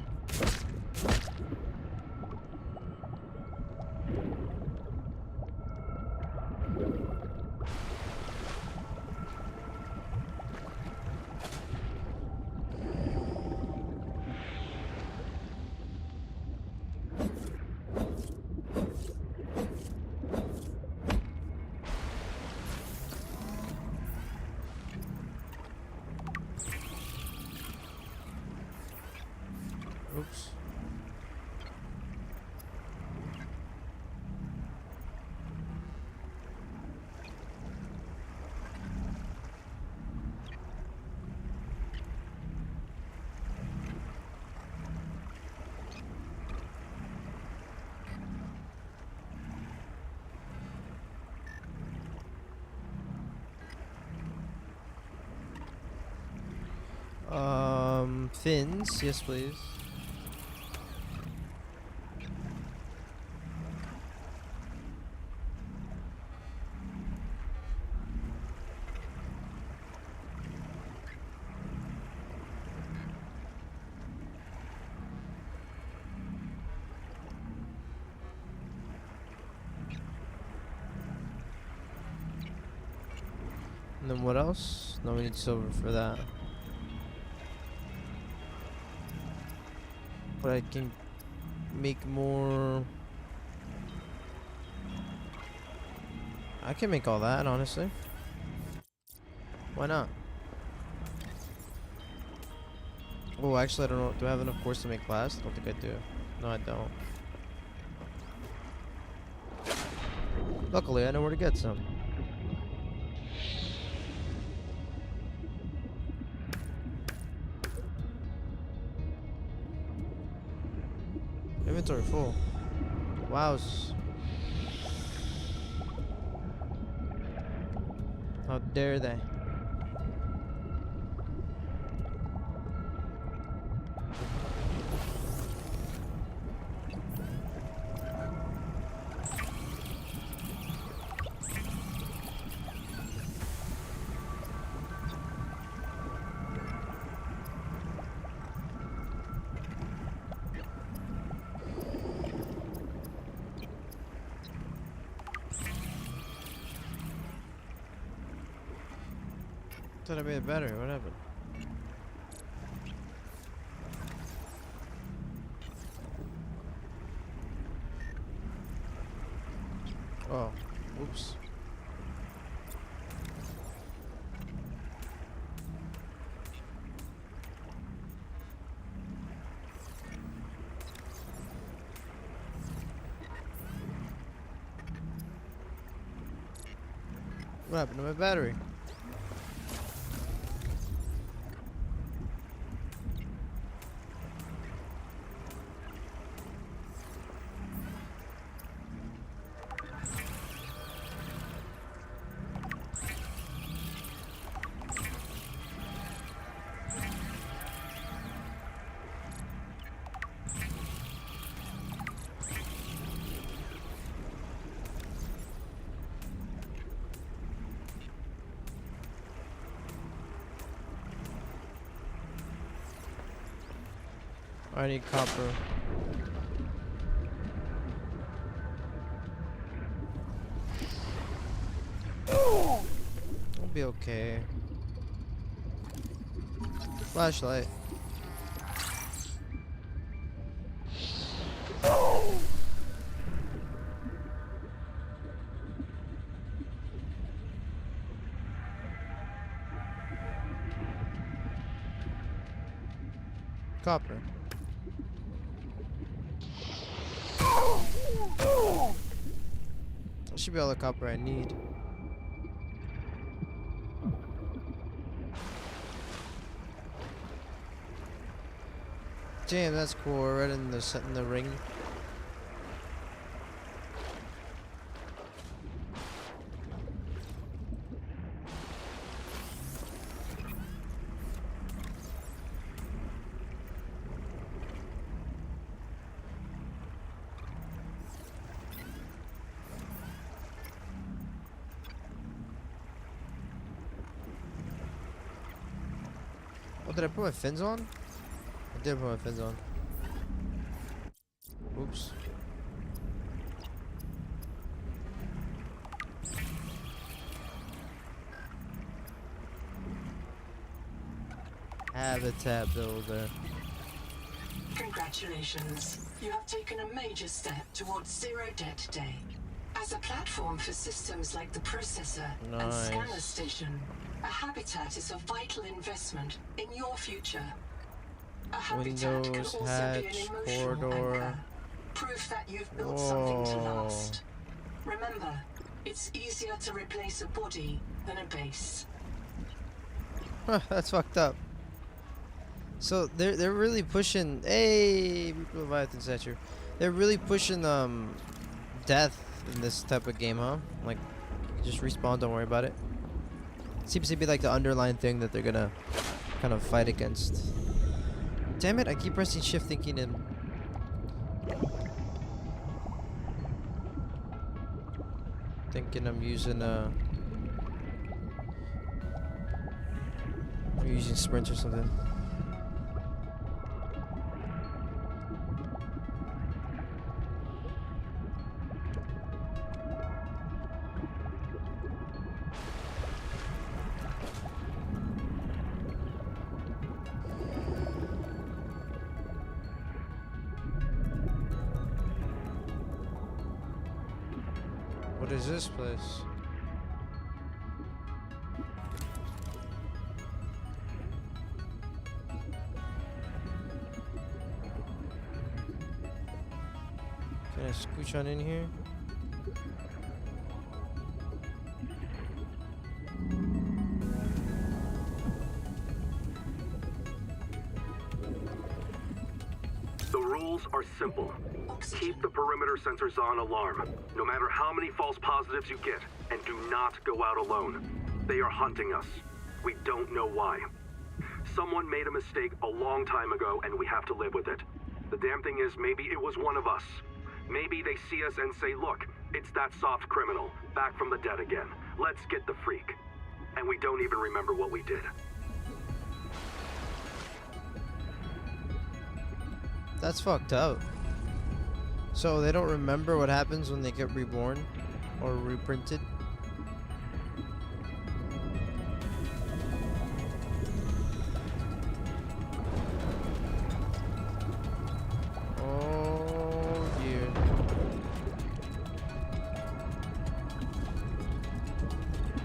Oops. Fins, yes please. And then what else? No, we need silver for that. But I can make more. I can make all that, honestly. Why not? Oh, actually, I don't know. Do I have enough quartz to make glass? I don't think I do. No, I don't. Luckily, I know where to get some. Inventory full. Wows. How dare they? Thought I made a battery. What happened? Oh, oops. What happened to my battery? I need copper. I'll be okay. Flashlight. Copper. That should be all the copper I need. Damn, that's cool. We're right in the ring. Oh, did I put my fins on? I did put my fins on. Oops. Habitat builder. Congratulations. You have taken a major step towards zero debt today. As a platform for systems like the processor and scanner Nice. station, a habitat is a vital investment in your future. A habitat can Windows, also hatch, be an emotional corridor. anchor, proof that you've built something to Whoa. last. Remember, it's easier to replace a body than a base. Huh, that's fucked up. So they're really pushing. Hey, Leviathan statue. They're really pushing death in this type of game, huh? Like, you just respawn, don't worry about it. Seems to be like the underlying thing that they're gonna kind of fight against. Damn it! I keep pressing shift, thinking I'm using I'm using sprint or something. What is this place? Can I scooch on in here? The rules are simple. Keep the perimeter sensors on alarm, no matter how many false positives you get, and do not go out alone. They are hunting us. We don't know why. Someone made a mistake a long time ago, and we have to live with it. The damn thing is, maybe it was one of us. Maybe they see us and say, look, it's that soft criminal, back from the dead again. Let's get the freak. And we don't even remember what we did. That's fucked up. So they don't remember what happens when they get reborn or reprinted? Oh dear.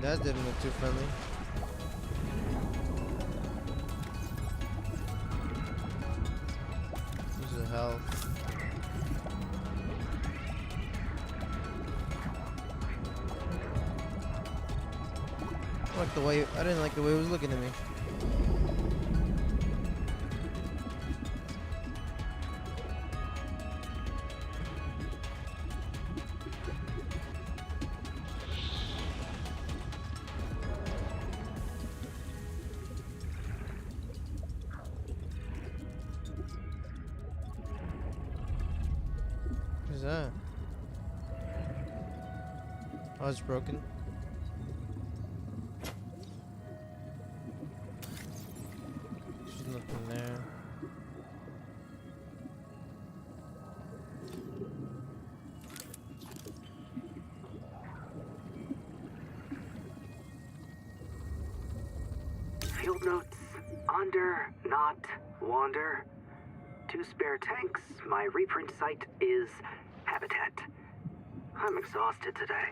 That didn't look too friendly. Use the health. I didn't like the way it was looking at me. What is that? Oh, it's broken. There's nothing there. Field notes, under, not, wander. 2 spare tanks. My reprint site is habitat. I'm exhausted today.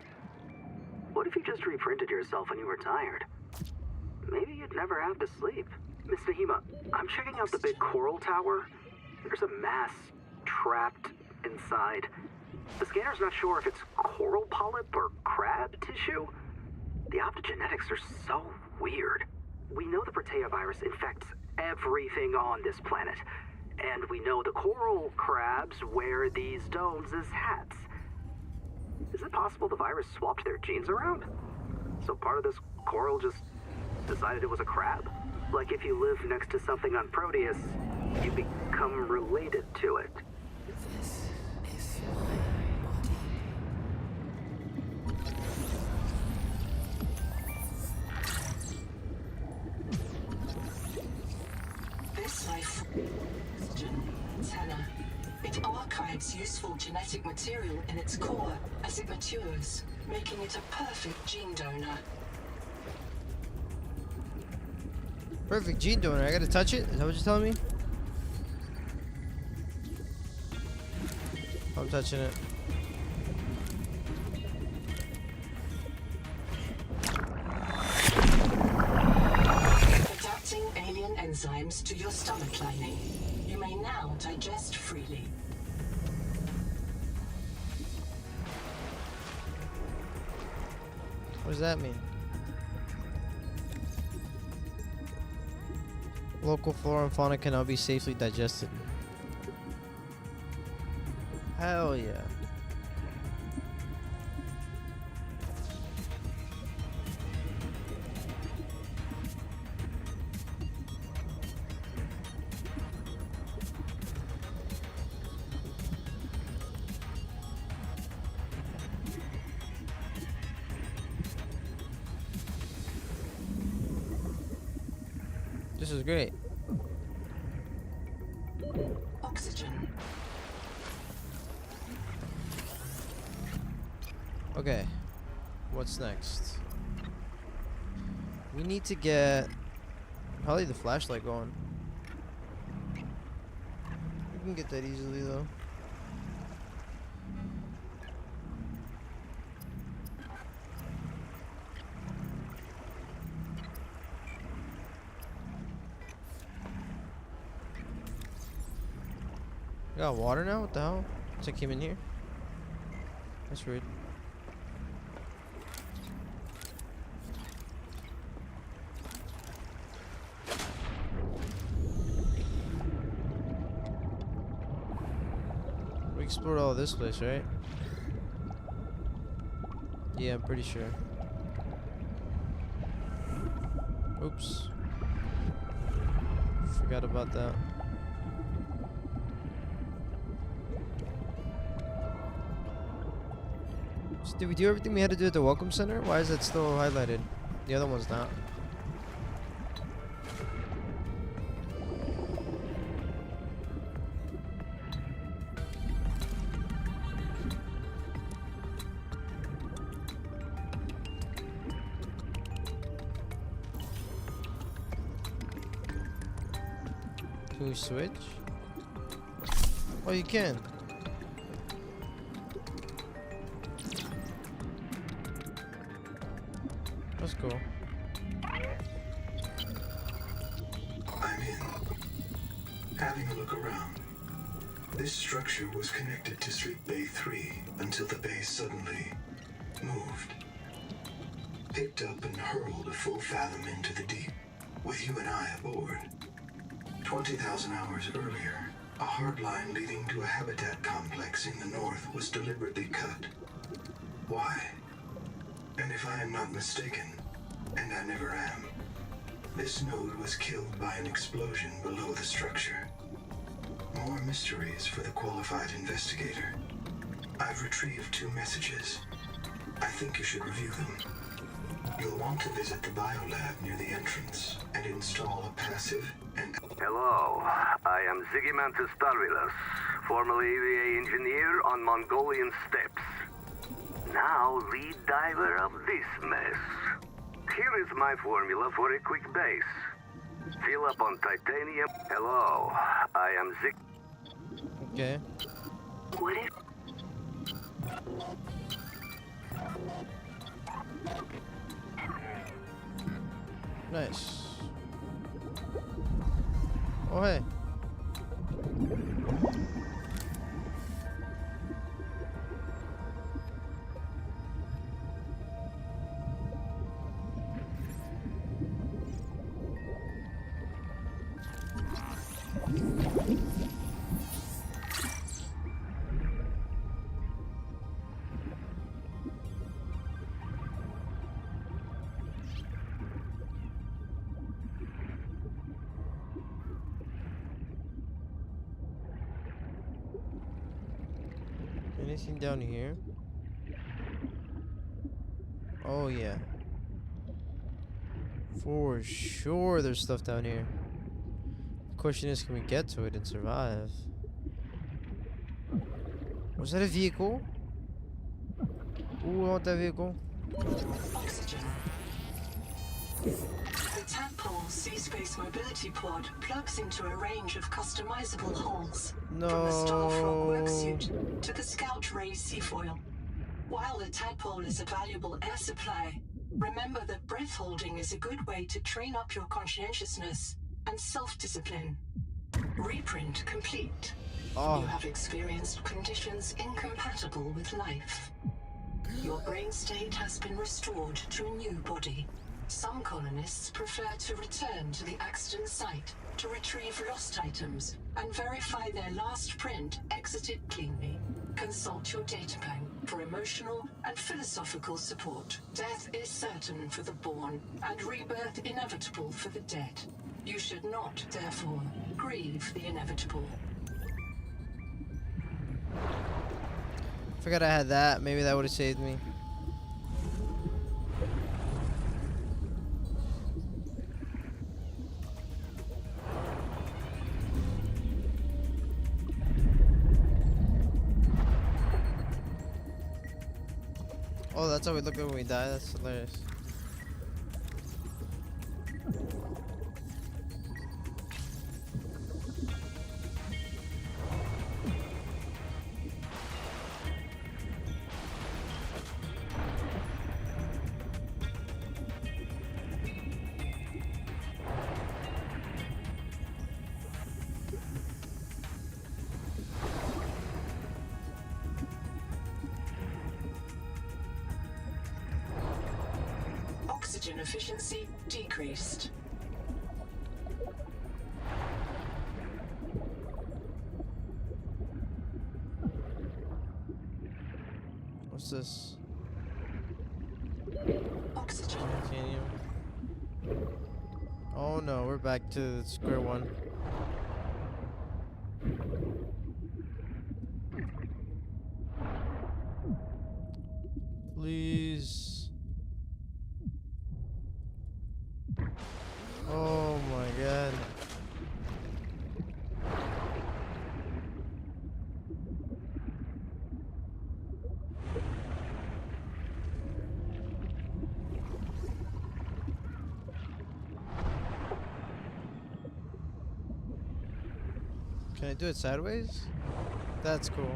What if you just reprinted yourself when you were tired? Maybe you'd never have to sleep. Miss Nahima, I'm checking out the big coral tower. There's a mass trapped inside. The scanner's not sure if it's coral polyp or crab tissue. The optogenetics are so weird. We know the Protea virus infects everything on this planet. And we know the coral crabs wear these domes as hats. Is it possible the virus swapped their genes around? So part of this coral just decided it was a crab? Like if you live next to something on Proteus, you become related to it. This life antenna. It archives useful genetic material in its core as it matures, making it a perfect gene donor. Perfect gene donor. I gotta touch it? Is that what you're telling me? I'm touching it. Adapting alien enzymes to your stomach lining. You may now digest freely. What does that mean? Local flora and fauna can now be safely digested. Hell yeah. This is great. Oxygen. Okay. What's next? We need to get probably the flashlight going. We can get that easily though. got water now? What the hell? Since I came in here? That's weird. We explored all this place, right? Yeah, I'm pretty sure. Oops. Forgot about that. So did we do everything we had to do at the Welcome Center? Why is that still highlighted? The other one's not. Can we switch? Oh, you can. That's cool. I'm in. Having a look around. This structure was connected to Street Bay 3 until the bay suddenly moved. Picked up and hurled a full fathom into the deep, with you and I aboard. 20,000 hours earlier, a hard line leading to a habitat complex in the north was deliberately cut. Why? And if I am not mistaken, and I never am, this node was killed by an explosion below the structure. More mysteries for the qualified investigator. I've retrieved 2 messages. I think you should review them. You'll want to visit the biolab near the entrance and install a passive and... Hello, I am Zigimantis Starvilas, formerly EVA engineer on Mongolian steppes. Now lead diver of this mess. Here is my formula for a quick base. Fill up on titanium. Hello, I am Zig... Okay. What if... Nice. Oh, hey. Anything down here? Oh yeah. For sure there's stuff down here. The question is, can we get to it and survive? Was that a vehicle? Ooh, I want that vehicle. Oxygen. The tadpole Sea-Space Mobility Pod plugs into a range of customizable holes. No. From the Starfrog worksuit to the Scout Ray seafoil. While the tadpole is a valuable air supply, remember that breath holding is a good way to train up your conscientiousness and self-discipline. Reprint complete. Oh. You have experienced conditions incompatible with life. Your brain state has been restored to a new body. Some colonists prefer to return to the accident site to retrieve lost items and verify their last print exited cleanly. Consult your databank for emotional and philosophical support. Death is certain for the born and rebirth inevitable for the dead. You should not, therefore, grieve the inevitable. Forgot I had that. Maybe that would have saved me. Oh, that's how we look when we die? That's hilarious. Oxygen efficiency decreased. What's this? Oxygen. Titanium. Oh no, we're back to square one. Please. Oh my god. Can I do it sideways? That's cool.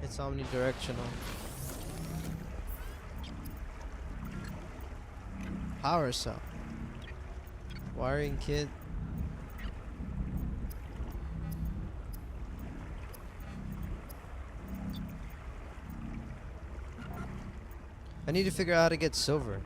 It's omnidirectional. Power cell. Wiring kit. I need to figure out how to get silver.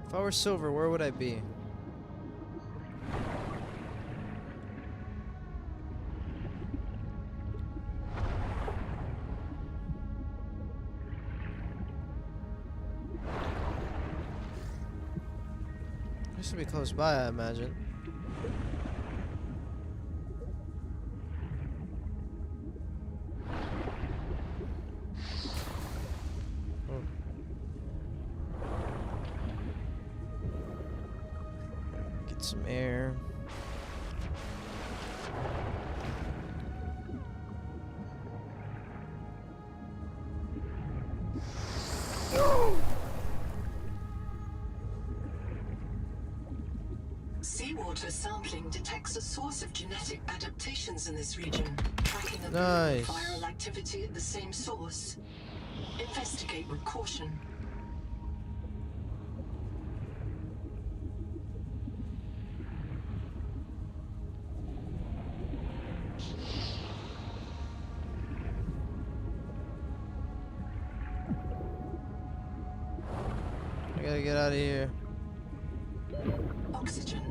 If I were silver, where would I be? This should be close by, I imagine. Oh. Get some air. Seawater sampling detects a source of genetic adaptations in this region, tracking a Nice. viral activity at the same source. Investigate with caution. I gotta get out of here. Oxygen.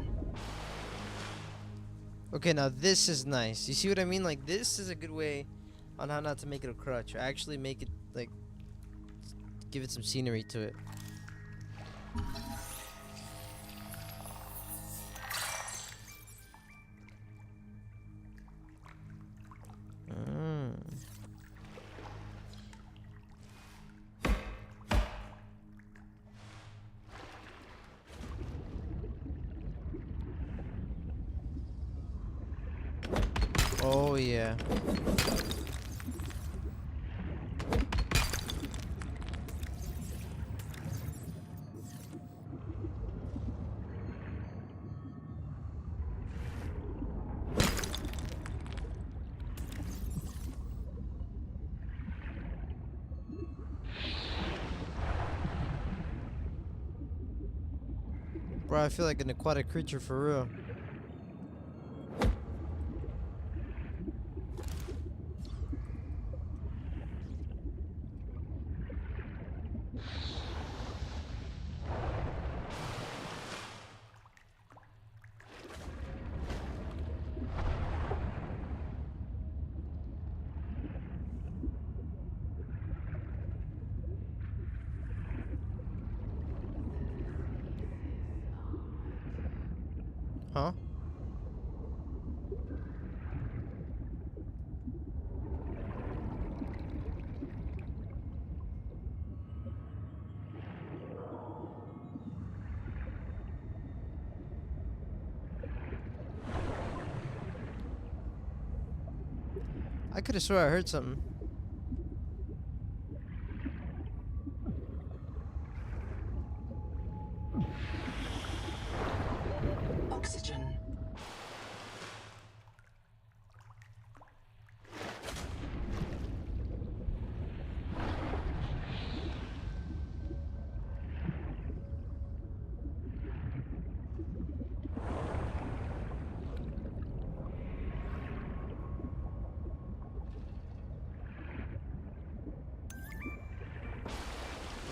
Okay, now this is nice. You see what I mean? Like, this is a good way on how not to make it a crutch. Or actually make it, like, give it some scenery to it. Oh, yeah. Bro, I feel like an aquatic creature for real. Huh? I could have sworn I heard something. Oxygen.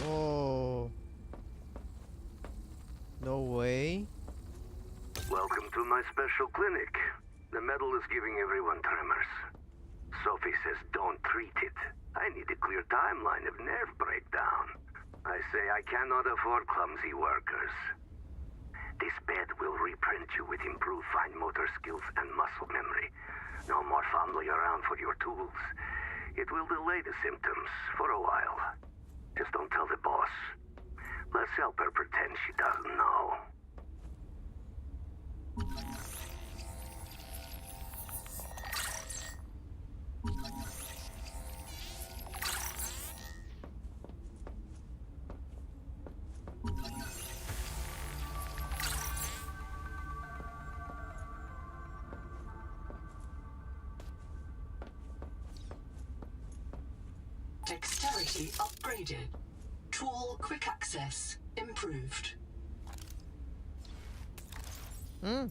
Oh. No way. Welcome to my special clinic. The medal is giving everyone tremors. Sophie says don't treat it. I need a clear timeline of nerve breakdown. I say I cannot afford clumsy workers. This bed will reprint you with improved fine motor skills and muscle memory. No more fumbling around for your tools. It will delay the symptoms for a while. Just don't tell the boss. Let's help her pretend she doesn't know. Dexterity upgraded. Tool quick access improved. Hmm.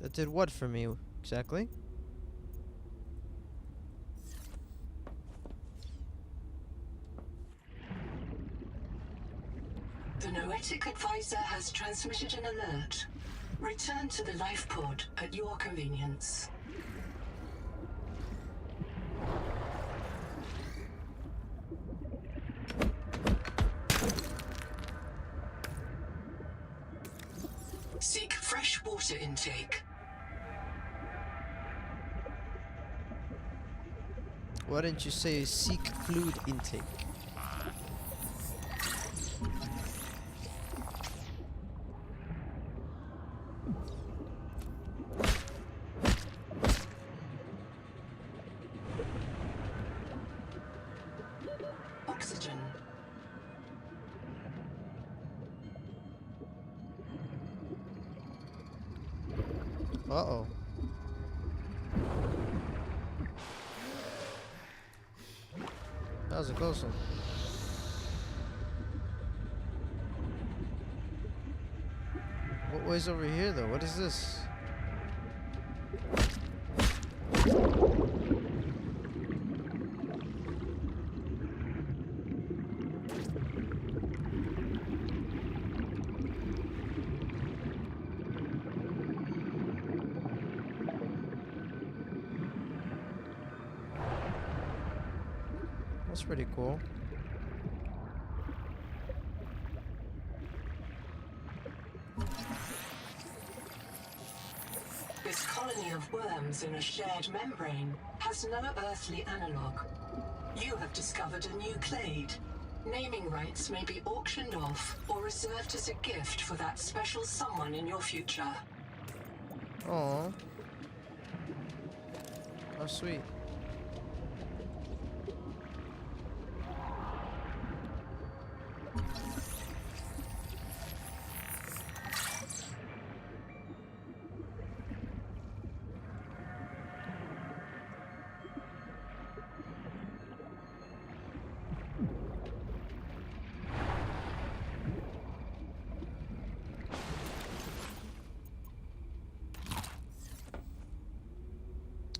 That did what for me exactly? The Noetic advisor has transmitted an alert. Return to the life pod at your convenience. Seek fresh water intake. Why didn't you say seek fluid intake? Oxygen. Uh-oh. That was a close one. What way's over here though? What is this? That's pretty cool. This colony of worms in a shared membrane has no earthly analog. You have discovered a new clade. Naming rights may be auctioned off or reserved as a gift for that special someone in your future. Aww. How sweet.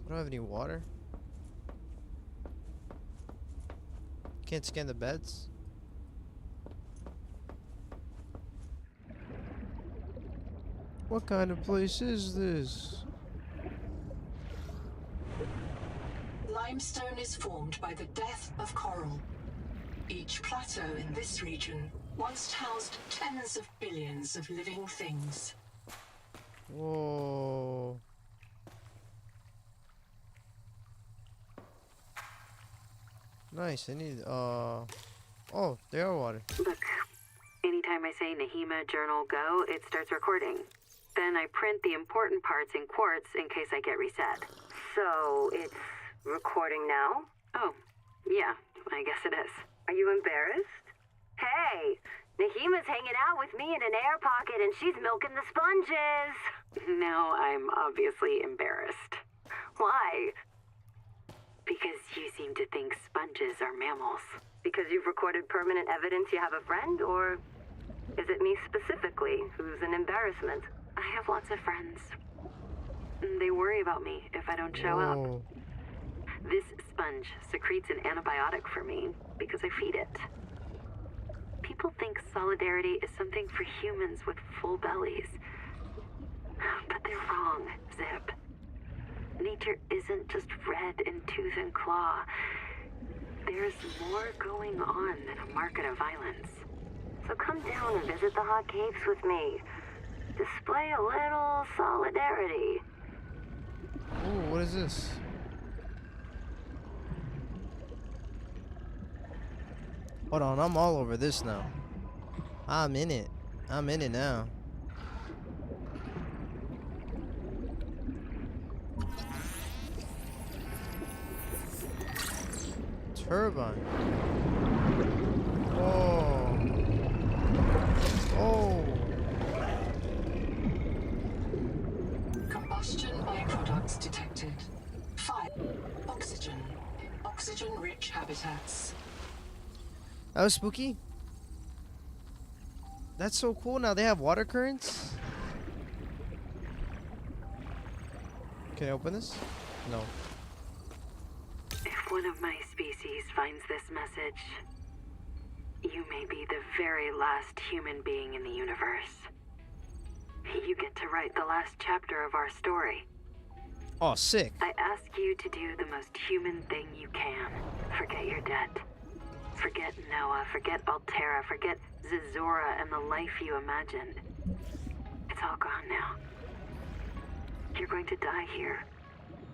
I don't have any water. Can't scan the beds. What kind of place is this? Limestone is formed by the death of coral. Each plateau in this region once housed tens of billions of living things. Whoa. Nice. I need oh, there are water. Look, anytime I say Nahima Journal Go, it starts recording. Then I print the important parts in quartz in case I get reset. So it's recording now? Oh, yeah, I guess it is. Are you embarrassed? Hey, Nahima's hanging out with me in an air pocket and she's milking the sponges. Now I'm obviously embarrassed. Why? Because you seem to think sponges are mammals. Because you've recorded permanent evidence you have a friend, or is it me specifically who's an embarrassment? I have lots of friends. They worry about me if I don't show up. Whoa. This sponge secretes an antibiotic for me because I feed it. People think solidarity is something for humans with full bellies. But they're wrong, Zip. Nature isn't just red in tooth and claw. There's more going on than a market of violence. So come down and visit the hot capes with me. Display a little solidarity. Ooh, what is this? Hold on, I'm all over this now. I'm in it. I'm in it now. Turbine. Oh. Oh. Combustion byproducts detected. Fire. Oxygen. Oxygen-rich habitats. That was spooky. That's so cool. Now they have water currents. Can I open this? No. If one of my species finds this message, you may be the very last human being in the universe. You get to write the last chapter of our story. Oh, sick. I ask you to do the most human thing you can. Forget your debt. Forget Noah, forget Altera, forget Zazora and the life you imagined. It's all gone now. You're going to die here,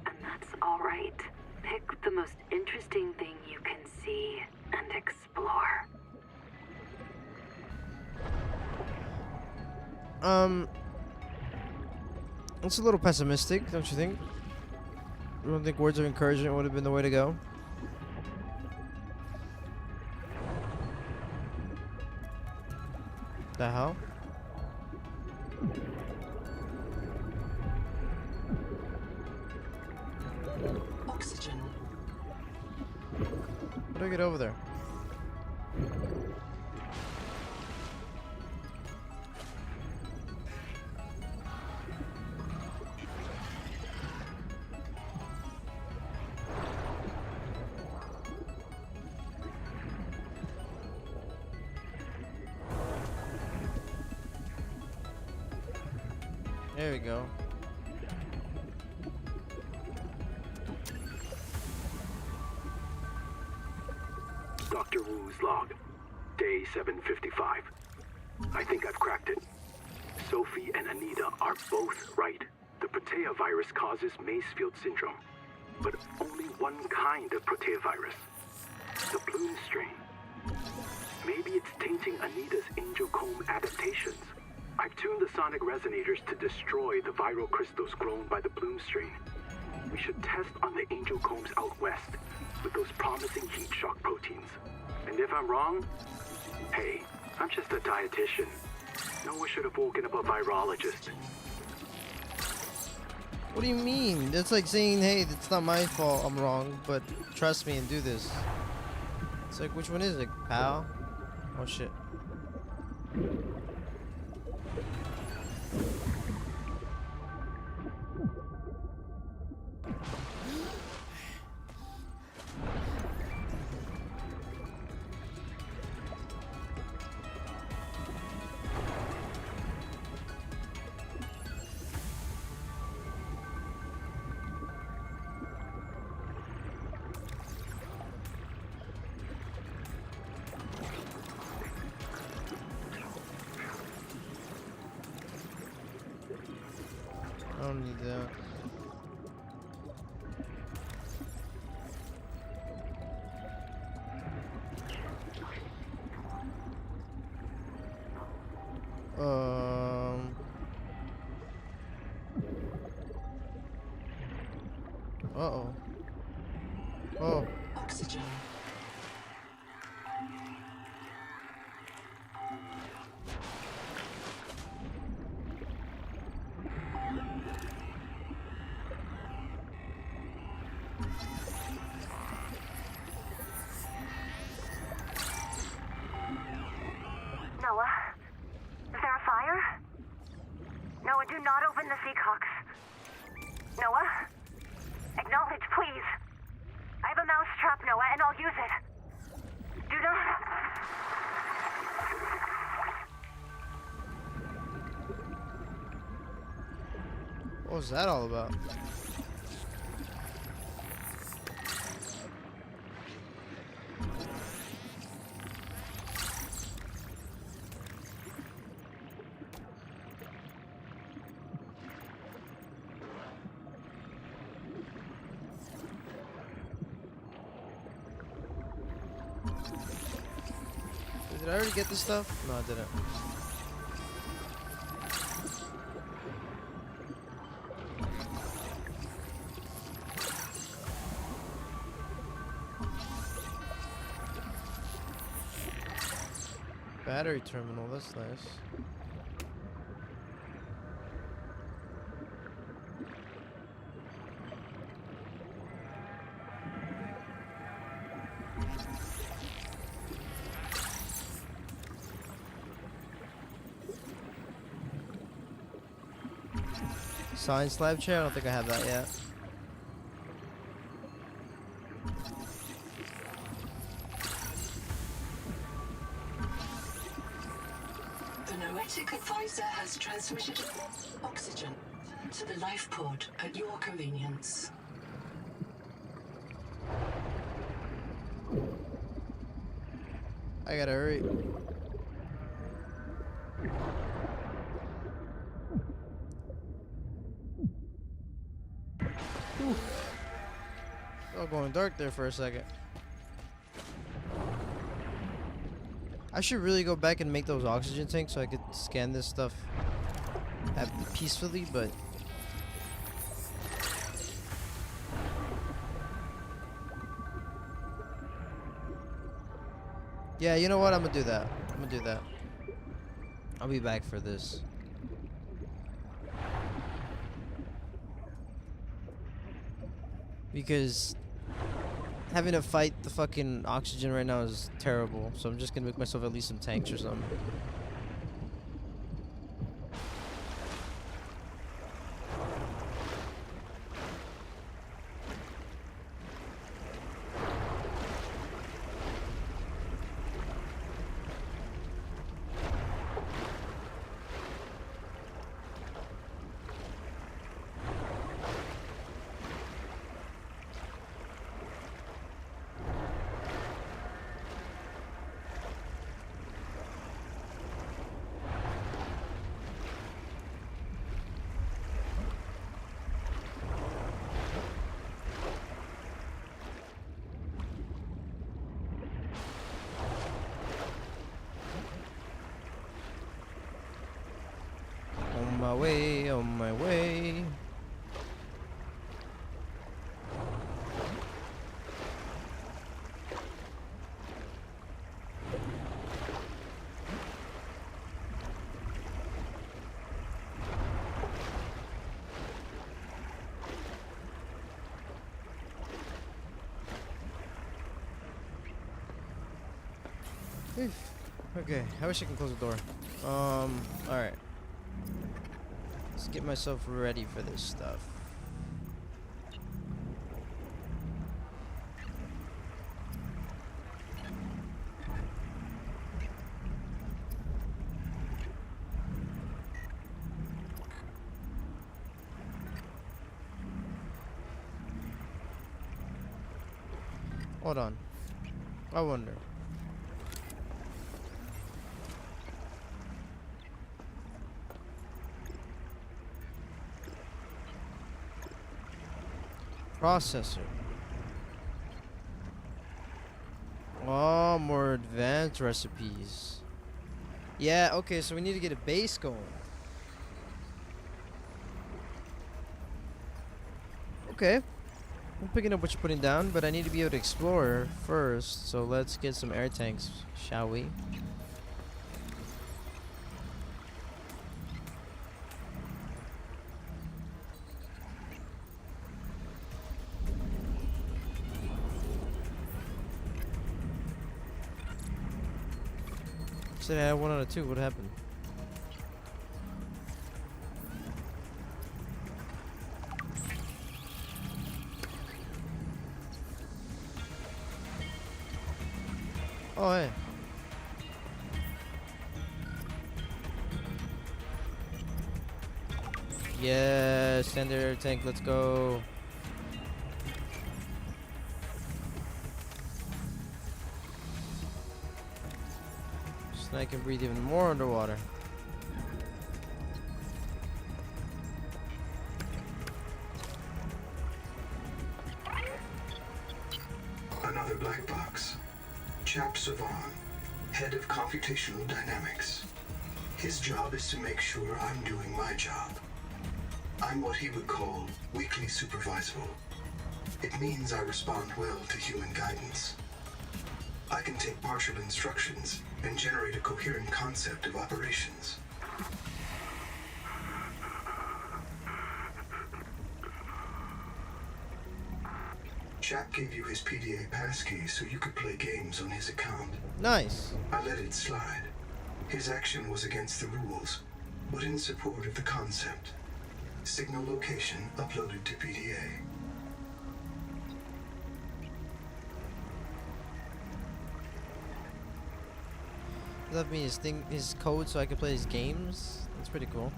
and that's all right. Pick the most interesting thing you can see and explore. It's a little pessimistic, don't you think? You don't think words of encouragement would have been the way to go? The hell? Oxygen. How do I get over there? There we go. Dr. Wu's log. Day 755. I think I've cracked it. Sophie and Anita are both right. The Protea virus causes Maysfield syndrome. But only one kind of Protea virus. The Bloom strain. Maybe it's tainting Anita's angel comb adaptations. I've tuned the sonic resonators to destroy the viral crystals grown by the Bloom strain. We should test on the angel combs out west with those promising heat shock proteins. And if I'm wrong, hey, I'm just a dietitian. No one should have woken up a virologist. What do you mean? That's like saying, hey, it's not my fault, I'm wrong, but trust me and do this. It's like, which one is it, pal? Oh shit. I don't need that. Uh-oh. Oh. Oxygen. Noah? Is there a fire? Noah, do not open the Seacocks. Noah? Acknowledge, please. I have a mouse trap, Noah, and I'll use it. Do not... What was that all about? Did I already get this stuff? No, I didn't. Battery terminal, that's nice. Science lab chair? I don't think I have that yet. The noetic advisor has transmitted oxygen to the life pod at your convenience. I gotta hurry. Oh, going dark there for a second. I should really go back and make those oxygen tanks so I could scan this stuff peacefully, but yeah, you know what? I'm gonna do that. I'm gonna do that. I'll be back for this. Because having to fight the fucking oxygen right now is terrible. So I'm just gonna make myself at least some tanks or something. On my way, on my way. Okay, I wish I could close the door. Alright. Let's get myself ready for this stuff. Hold on. I wonder. Processor. Oh, more advanced recipes. Yeah, okay, so we need to get a base going. Okay. I'm picking up what you're putting down, but I need to be able to explore first. So let's get some air tanks, shall we? Said I had 1 out of 2. What happened? Oh, hey. Yeah, standard air tank. Let's go. So I can breathe even more underwater. Another black box. Chap Savan, head of computational dynamics. His job is to make sure I'm doing my job. I'm what he would call weakly supervisable. It means I respond well to human guidance. I can take partial instructions and generate a coherent concept of operations. Chap gave you his PDA passkey so you could play games on his account. Nice. I let it slide. His action was against the rules, but in support of the concept. Signal location uploaded to PDA. Left me his code so I could play his games. That's pretty cool.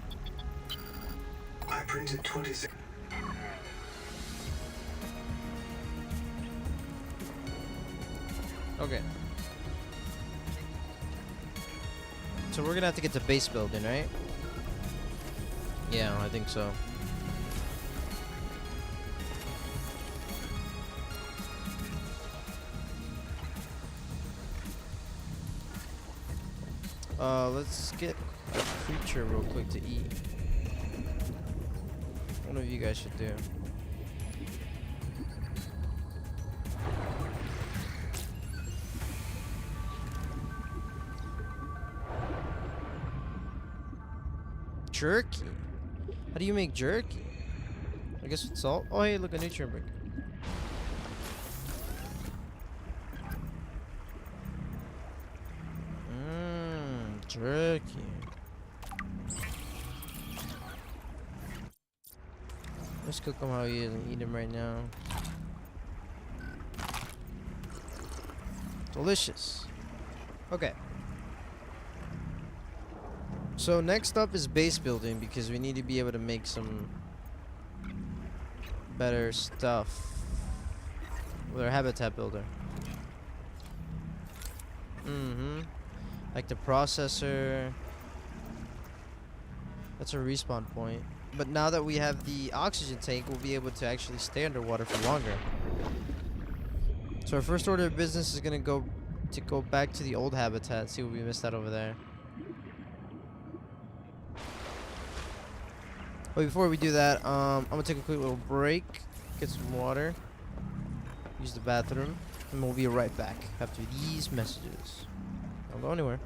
I printed 26. Okay. So we're gonna have to get to base building, right? Yeah, I think so. Let's get a creature real quick to eat. One of you guys should do. Jerky? How do you make jerky? I guess with salt? Oh, hey, look, a nutrient brick. Jerky. Let's cook them how he is and eat them right now. Delicious. Okay. So next up is base building because we need to be able to make some better stuff with our habitat builder. Like the processor. That's a respawn point. But now that we have the oxygen tank, we'll be able to actually stay underwater for longer. So our first order of business is gonna go back to the old habitat, see what we missed out over there. But before we do that, I'm gonna take a quick little break, get some water, use the bathroom, and we'll be right back after these messages. Don't go anywhere.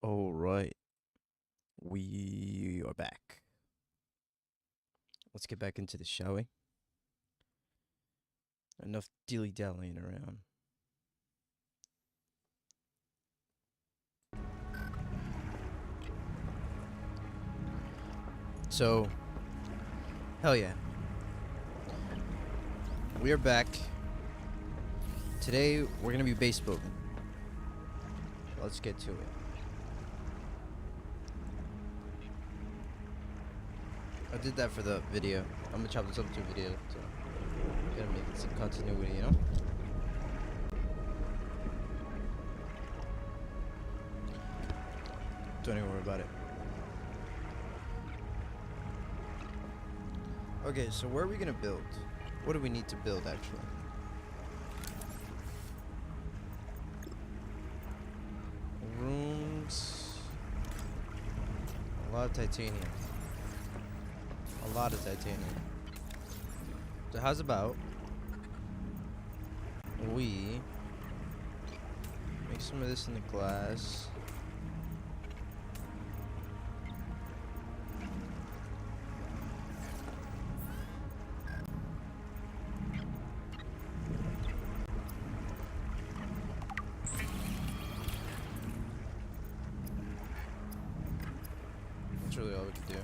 All right, we are back. Let's get back into this, shall we? Enough dilly-dallying around. So, hell yeah. We are back. Today, we're gonna be base building. Let's get to it. I did that for the video. I'm gonna chop this up to a video, so gotta make it some continuity, you know? Don't even worry about it. Okay, so where are we gonna build? What do we need to build, actually? Rooms. A lot of titanium. A lot of titanium. So how's about we make some of this in the glass. That's really all we can do.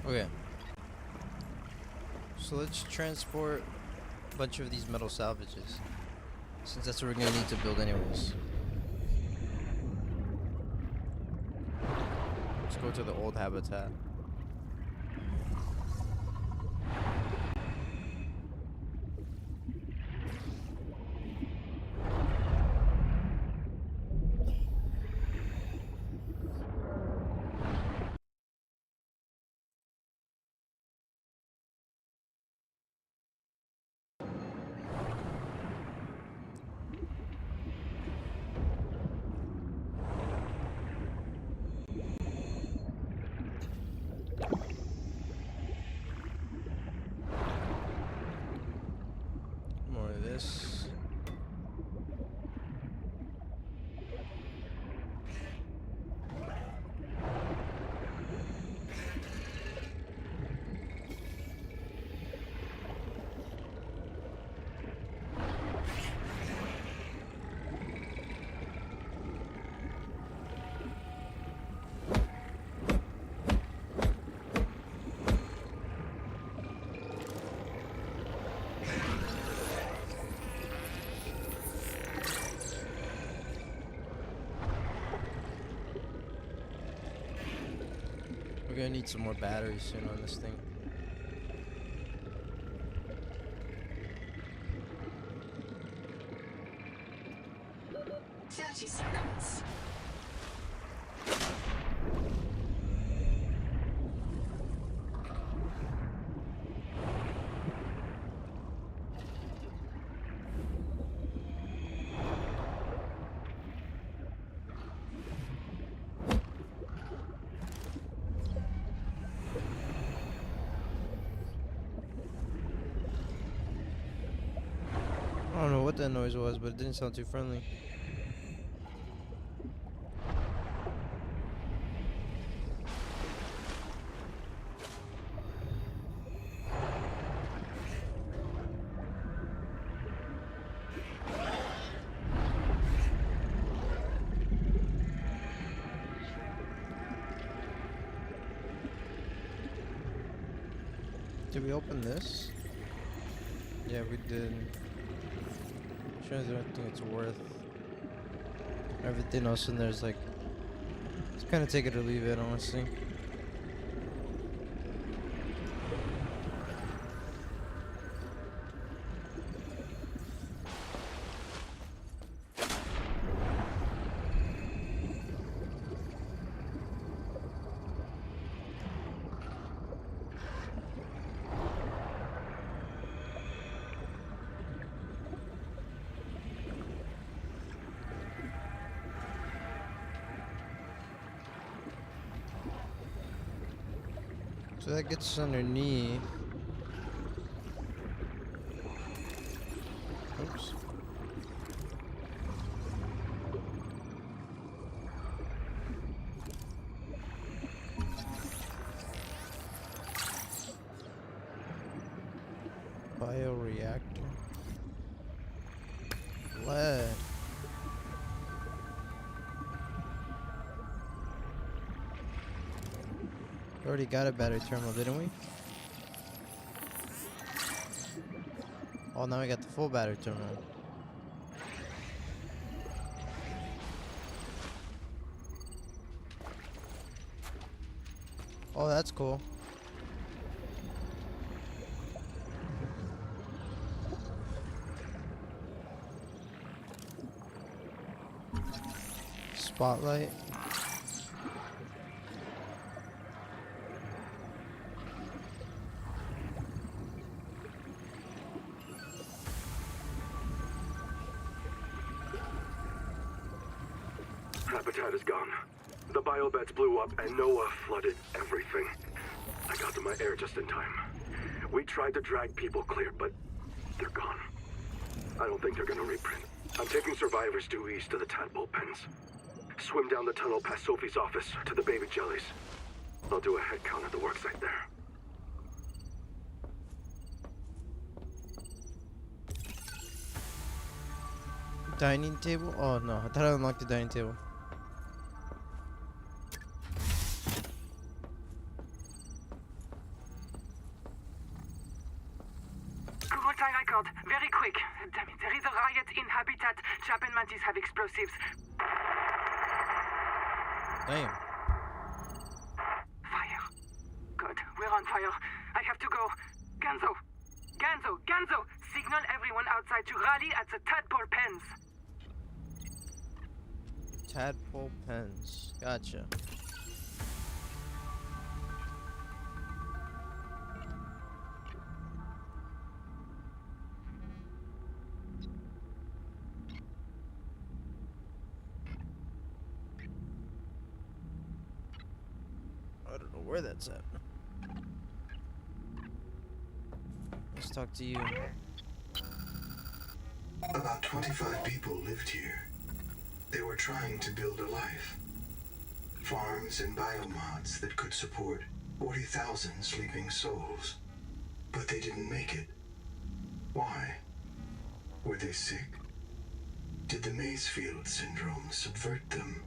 Okay. So let's transport a bunch of these metal salvages, since that's what we're gonna need to build anyways. Let's go to the old habitat. More of this. We're gonna need some more batteries soon on this thing. Seconds. I don't know what that noise was, but it didn't sound too friendly. Did we open this? Yeah, we did. Sure, I don't think it's worth everything else in there's like, it's kind of take it or leave it, honestly. So that gets us underneath. Oops. Bioreactor. Lead. We already got a battery terminal, didn't we? Oh, now we got the full battery terminal. Oh, that's cool. Spotlight. Habitat is gone. The biobeds blew up and Noah flooded everything. I got to my air just in time. We tried to drag people clear, but they're gone. I don't think they're gonna reprint. I'm taking survivors due east to the tadpole pens. Swim down the tunnel past Sophie's office to the baby jellies. I'll do a head count at the worksite there. Dining table? Oh no, I thought I unlocked the dining table. Kurultai record, very quick. Damn it, there is a riot in Habitat. Chap and Mantis have explosives. Damn. Fire. Good, we're on fire. I have to go. Ganzo! Ganzo! Ganzo! Signal everyone outside to rally at the tadpole pens. Tadpole pens. Gotcha. I don't know where that's at. Let's talk to you. About 25 people lived here. They were trying to build a life. Farms and biomods that could support 40,000 sleeping souls. But they didn't make it. Why? Were they sick? Did the Maysfield syndrome subvert them?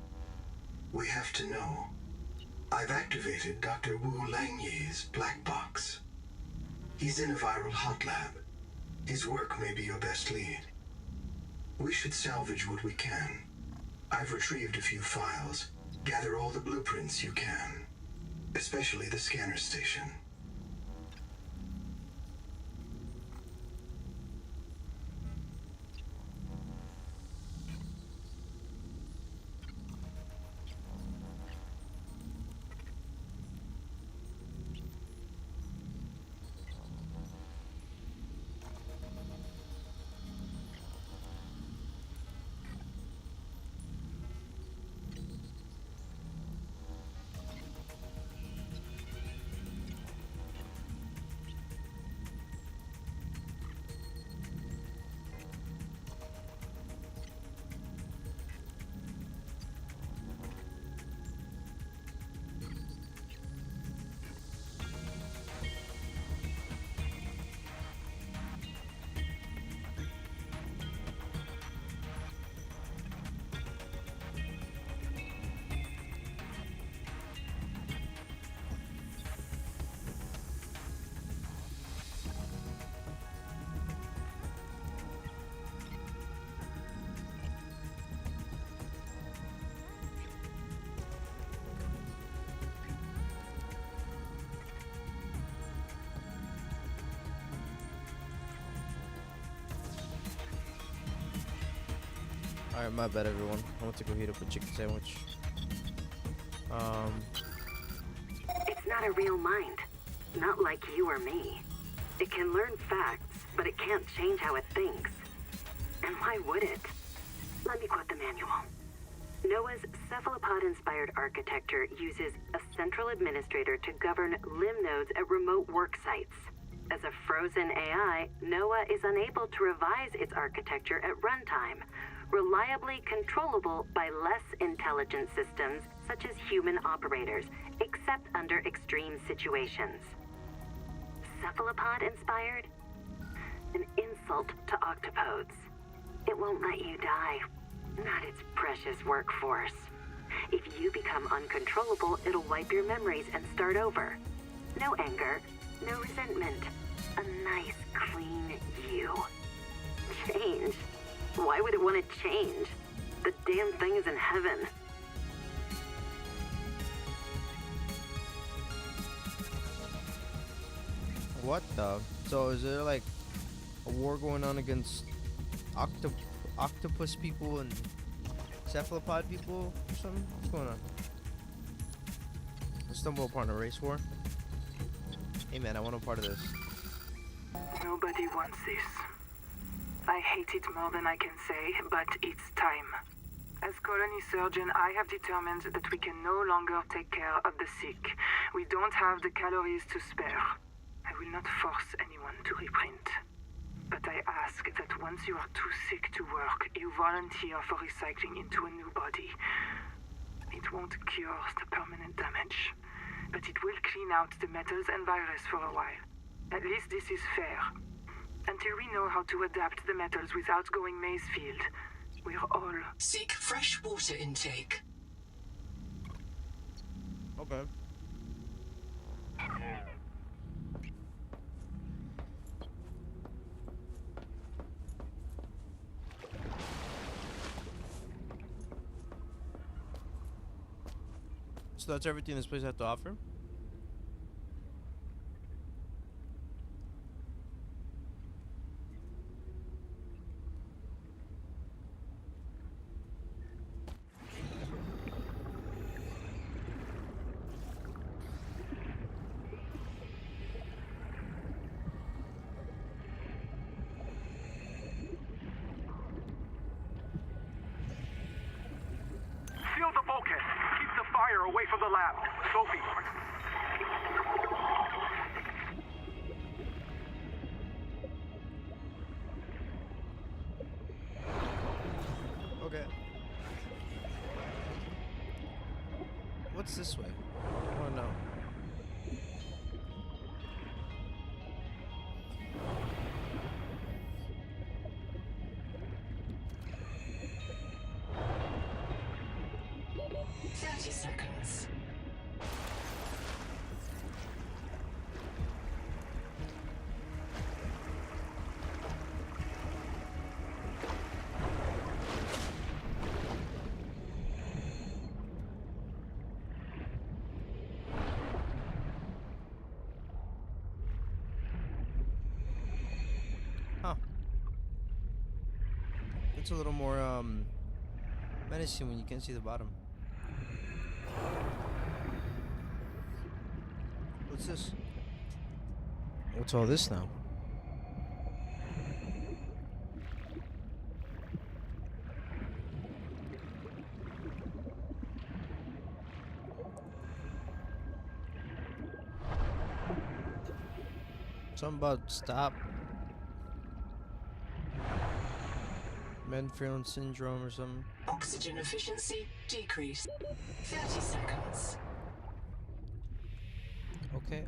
We have to know. I've activated Dr. Wu Langye's black box. He's in a viral hot lab. His work may be your best lead. We should salvage what we can. I've retrieved a few files. Gather all the blueprints you can. Especially the scanner station. Alright, my bad everyone. I went to go heat up a chicken sandwich. It's not a real mind. Not like you or me. It can learn facts, but it can't change how it thinks. And why would it? Let me quote the manual. Noah's cephalopod-inspired architecture uses a central administrator to govern limb nodes at remote work sites. As a frozen AI, NOAA is unable to revise its architecture at runtime, reliably controllable by less intelligent systems such as human operators, except under extreme situations. Cephalopod-inspired? An insult to octopodes. It won't let you die. Not its precious workforce. If you become uncontrollable, it'll wipe your memories and start over. No anger, no resentment. A nice, clean you. Change? Why would it want to change? The damn thing is in heaven. What the? So is there like a war going on against octopus people and cephalopod people or something? What's going on? I stumble upon a race war. Hey man, I want a part of this. Nobody wants this. I hate it more than I can say, but it's time. As colony surgeon, I have determined that we can no longer take care of the sick. We don't have the calories to spare. I will not force anyone to reprint. But I ask that once you are too sick to work, you volunteer for recycling into a new body. It won't cure the permanent damage, but it will clean out the metals and virus for a while. At least this is fair. Until we know how to adapt the metals without going Maysfield, we're all... Seek fresh water intake. Okay. So that's everything this place has to offer? Seal the bulkhead. Keep the fire away from the lab. Sophie. Okay. What's this way? I wanna know. Seconds. Huh. It's a little more menacing when you can see the bottom. What's this? What's all this now? Something about stop. Menfrion syndrome or something. Oxygen efficiency decrease. 30 seconds. Okay.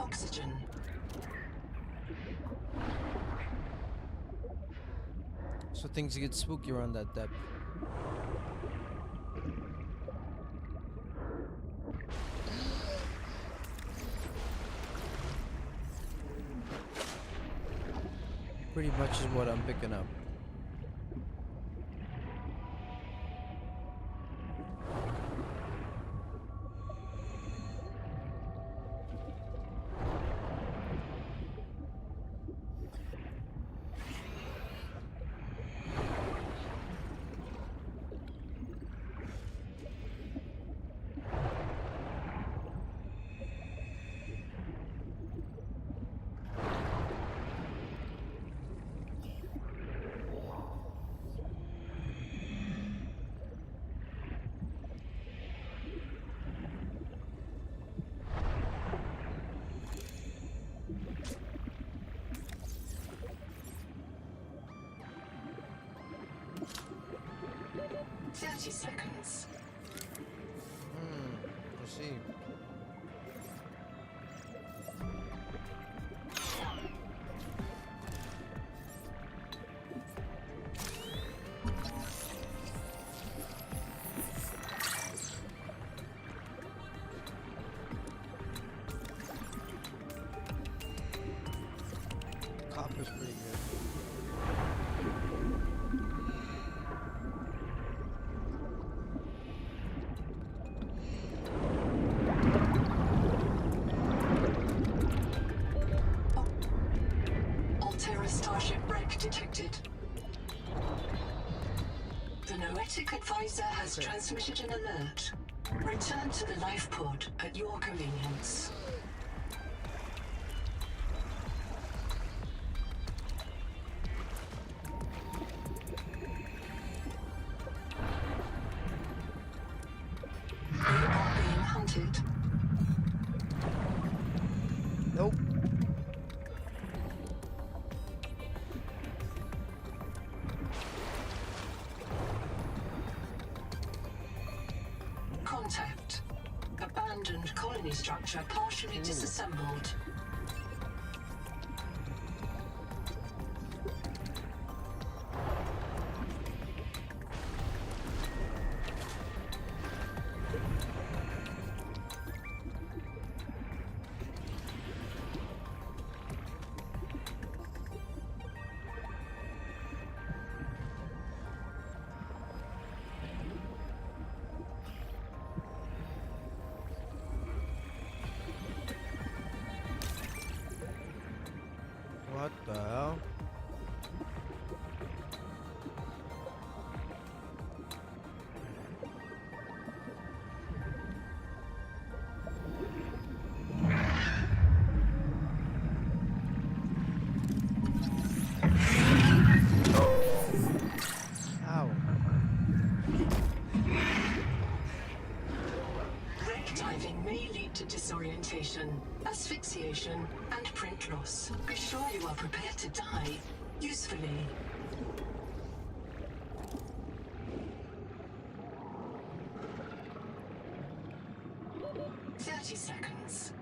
Oxygen. So things get spooky around that depth. Pretty much is what I'm picking up. 30 seconds. Let's see. Copper's pretty good. Altera Starship wreck detected. The Noetic Advisor has transmitted an alert. Return to the life pod at your convenience. They are being hunted. Nope. Contact. Abandoned colony structure partially disassembled. What the hell? Ow. Wreck diving may lead to disorientation, asphyxiation, and print loss. Be sure you are prepared to die usefully. "30 seconds.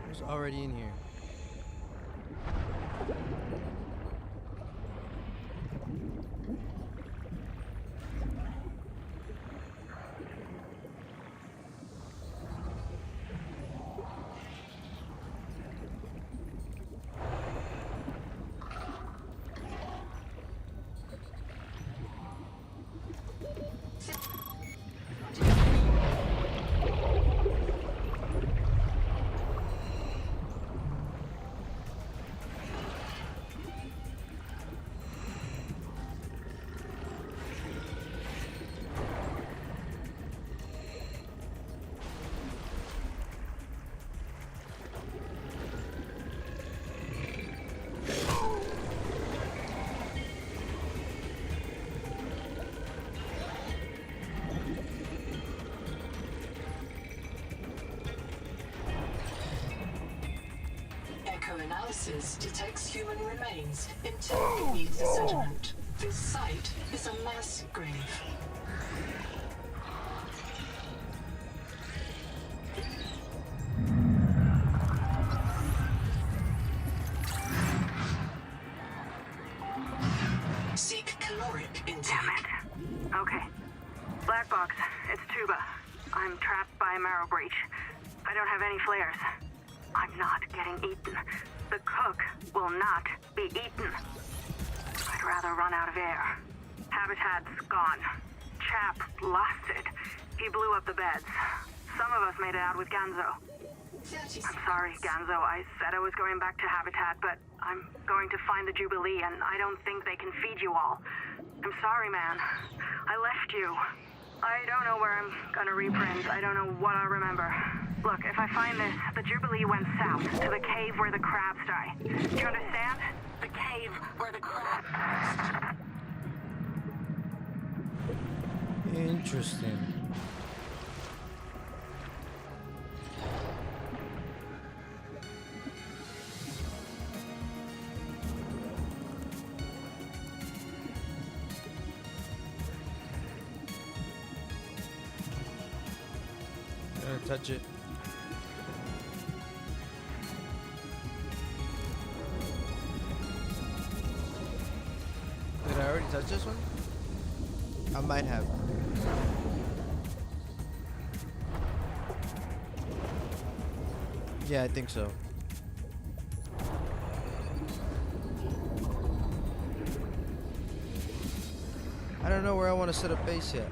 Who's already in here? Eco-analysis detects human remains interred beneath the sediment. This site is a mass grave. Seek caloric intake. Damn it. Okay. Black box. It's Tuba. I'm trapped by a marrow breach. I don't have any flares. I'm not getting eaten. The cook will not be eaten. I'd rather run out of air. Habitat's gone. Chap lost it. He blew up the beds. Some of us made it out with Ganzo. 30 I'm sorry, Ganzo. I said I was going back to Habitat, but I'm going to find the Jubilee, and I don't think they can feed you all. I'm sorry, man. I left you. I don't know where I'm gonna reprint. I don't know what I'll remember. Look, if I find this, the Jubilee went south to the cave where the crabs die. Do you understand? The cave where the crabs... Interesting. Touch it. Did I already touch this one? I might have. Yeah, I think so. I don't know where I want to set up base yet.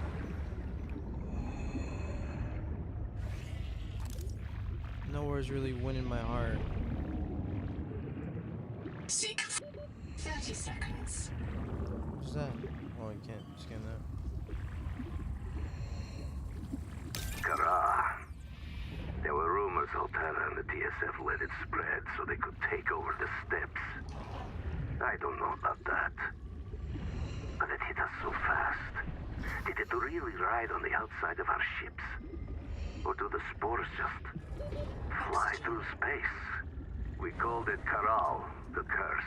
Nowhere's really winning my heart. Seek 30 seconds. What's that? Oh, you can't scan that. Kara. There were rumors Altera and the TSF let it spread so they could take over the steps. I don't know about that. But it hit us so fast. Did it really ride on the outside of our ships? Or do the spores just fly through space? We called it Karal, the curse.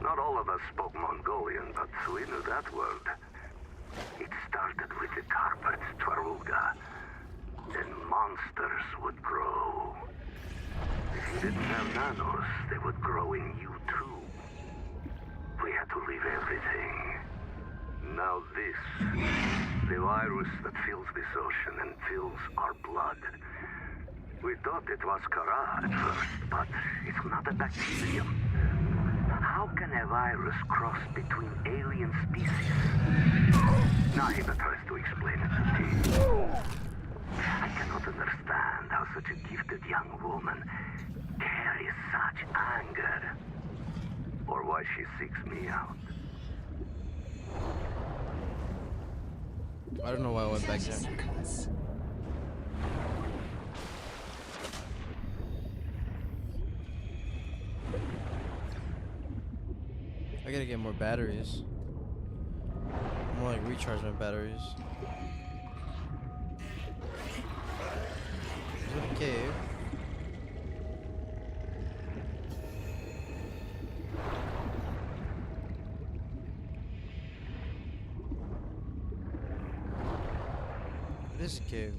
Not all of us spoke Mongolian, but we knew that word. It started with the carpet, Twaruga. Then monsters would grow. If you didn't have nanos, they would grow in you too. We had to leave everything. Now this, the virus that fills this ocean and fills our blood. We thought it was Kara at first, but it's not a bacterium. How can a virus cross between alien species? Naima tries to explain it to me. I cannot understand how such a gifted young woman carries such anger. Or why she seeks me out. I don't know why I went back there. Seconds. I gotta get more batteries. More like recharge my batteries. There's a cave. This cave.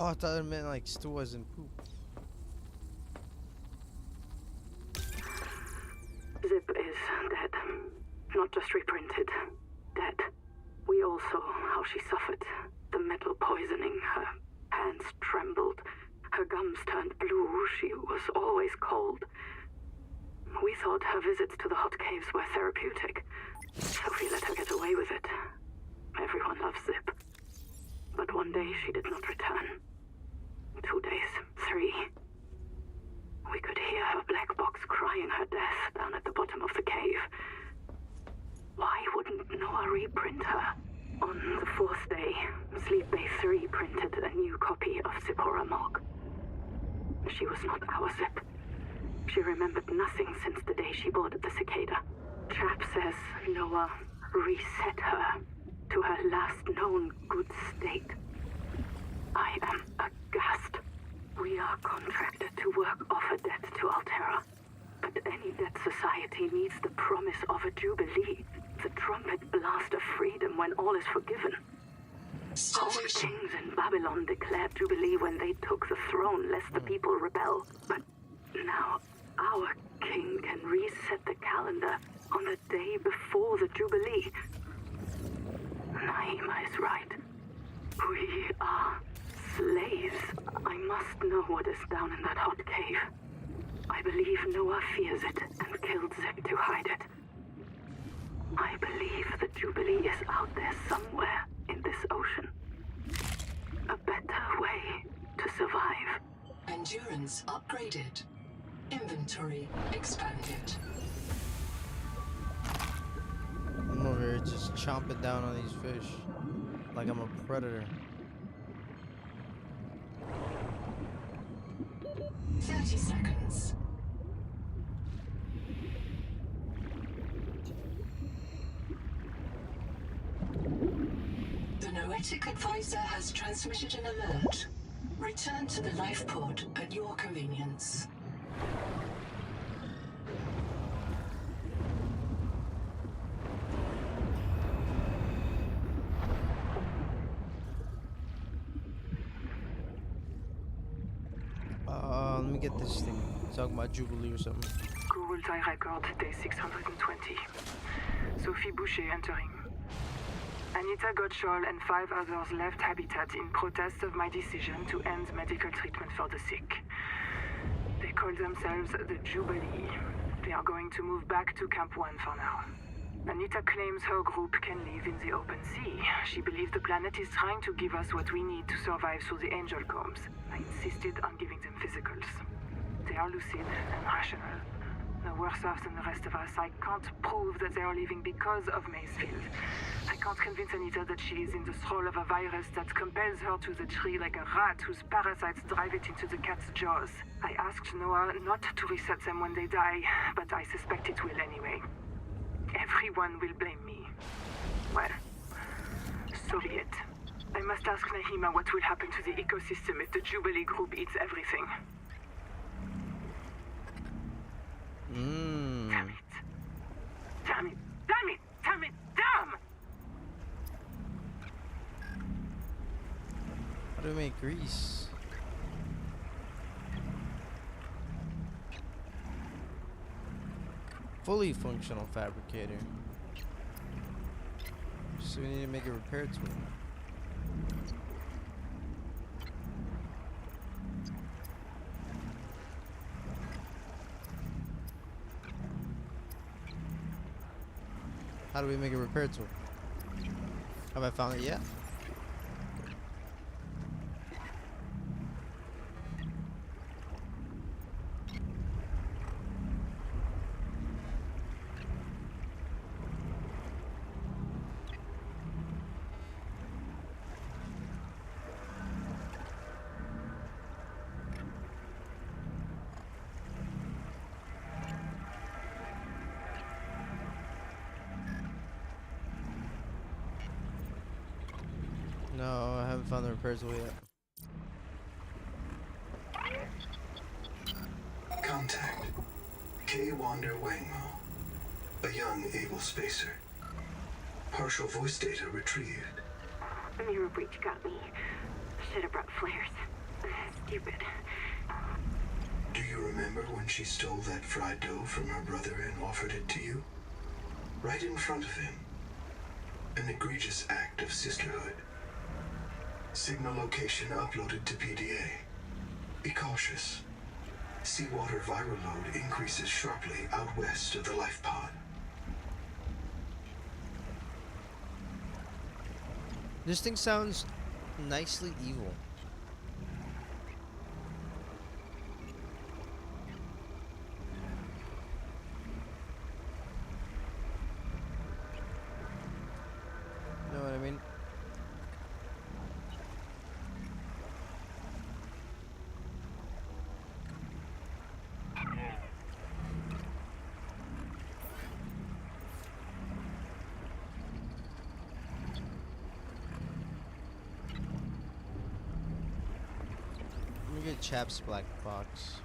Oh, I thought it meant like stew wasn't poop. Zip is dead. Not just reprinted. Dead. We all saw how she suffered. The metal poisoning. Her hands trembled. Her gums turned blue. She was always cold. We thought her visits to the hot caves were therapeutic. Sophie let her get away with it. Everyone loves Zip. But one day she did not return. 2 days, 3. We could hear her black box crying her death down at the bottom of the cave. Why wouldn't Noah reprint her? On the 4th day, Sleep Bay 3 printed a new copy of Zipporah Mog. She was not our Zip. She remembered nothing since the day she boarded the Cicada. Chap says Noah reset her to her last known good state. I am aghast. We are contracted to work off a debt to Altera. But any debt society needs the promise of a jubilee, the trumpet blast of freedom when all is forgiven. Old kings in Babylon declared jubilee when they took the throne, lest the people rebel. But now our king king can reset the calendar on the day before the Jubilee. Naima is right. We are slaves. I must know what is down in that hot cave. I believe Noah fears it and killed Zek to hide it. I believe the Jubilee is out there somewhere in this ocean. A better way to survive. Endurance upgraded. Inventory expanded. I'm over here just chomping down on these fish like I'm a predator. 30 seconds. The Noetic Advisor has transmitted an alert. Return to the life pod at your convenience. Let me get this thing. Talking about Jubilee or something. Kurultai record day 620. Sophie Boucher entering. Anita Gottschall and 5 others left Habitat in protest of my decision to end medical treatment for the sick. They call themselves the Jubilee. They are going to move back to Camp 1 for now. Anita claims her group can live in the open sea. She believes the planet is trying to give us what we need to survive through the angel combs. I insisted on giving them physicals. They are lucid and rational. No worse off than the rest of us. I can't prove that they are leaving because of Macefield. I can't convince Anita that she is in the thrall of a virus that compels her to the tree like a rat whose parasites drive it into the cat's jaws. I asked Noah not to reset them when they die, but I suspect it will anyway. Everyone will blame me. Well, so be it. I must ask Nahima what will happen to the ecosystem if the Jubilee group eats everything. Damn it. Damn it. Damn it. Damn it. Damn! How do we make grease? Fully functional fabricator. So we need to make a repair tool. How do we make a repair tool? Have I found it yet? No, I haven't found the repair tool yet. Contact. K. Wander Wangmo. A young, able spacer. Partial voice data retrieved. Mirror breach got me. Should have brought flares. Stupid. Do you remember when she stole that fried dough from her brother and offered it to you? Right in front of him. An egregious act of sisterhood. Signal location uploaded to PDA. Be cautious. Seawater viral load increases sharply out west of the life pod. This thing sounds nicely evil. Know what I mean? Let me get Chap's black box.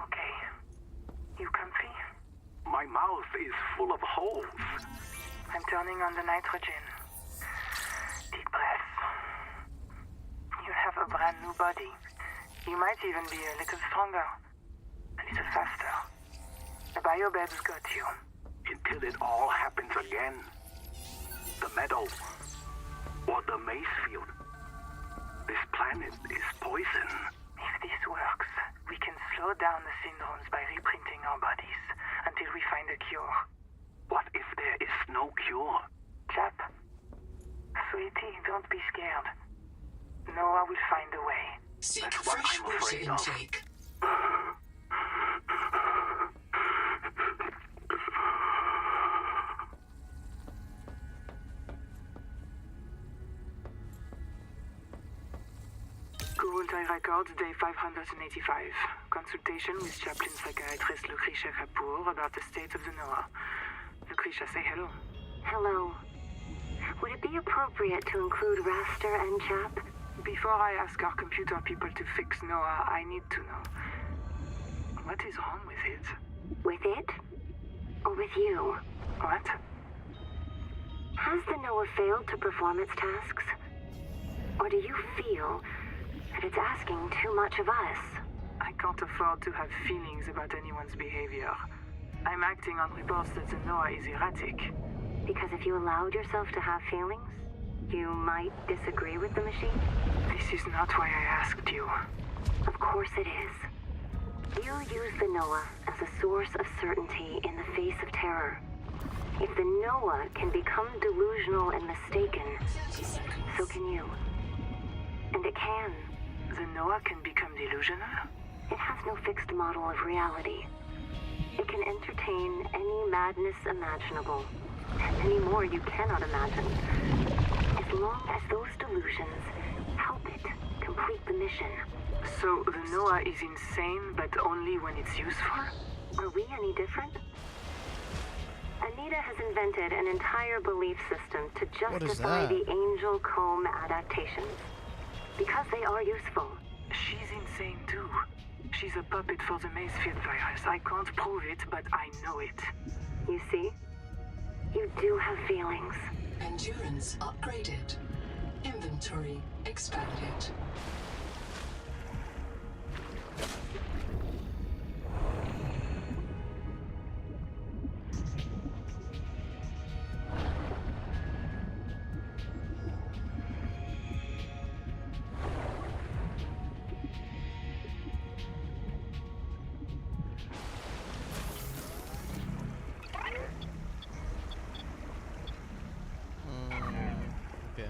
Okay. You comfy? My mouth is full of holes. I'm turning on the nitrogen. Deep breath. You have a brand new body. You might even be a little stronger. A little faster. The biobeds got you. Until it all happens again. The meadow. Or the maize field. This planet is poison. If this works, we can slow down the syndromes by reprinting our bodies until we find a cure. What if there is no cure? Chap, sweetie, don't be scared. Noah will find a way. Seek That's what fresh I'm water afraid of. intake. Kurultai Records, day 585. Consultation with chaplain psychiatrist Lucretia Kapoor about the state of the Noah. Lucretia, say hello. Hello. Would it be appropriate to include Raster and Chap? Before I ask our computer people to fix Noah, I need to know. What is wrong with it? With it? Or with you? What? Has the Noah failed to perform its tasks? Or do you feel that it's asking too much of us? I can't afford to have feelings about anyone's behavior. I'm acting on reports that the Noah is erratic. Because if you allowed yourself to have feelings, you might disagree with the machine? This is not why I asked you. Of course it is. You use the Noah as a source of certainty in the face of terror. If the Noah can become delusional and mistaken, so can you. And it can. The Noah can become delusional? It has no fixed model of reality. It can entertain any madness imaginable, and any more you cannot imagine, as long as those delusions help it complete the mission. So the Noah is insane, but only when it's useful? Are we any different? Anita has invented an entire belief system to What is justify that? the Angel Comb adaptations. Because they are useful. She's insane too. She's a puppet for the Macefield virus. I can't prove it, but I know it. You see? You do have feelings. Endurance upgraded. Inventory expanded. Okay.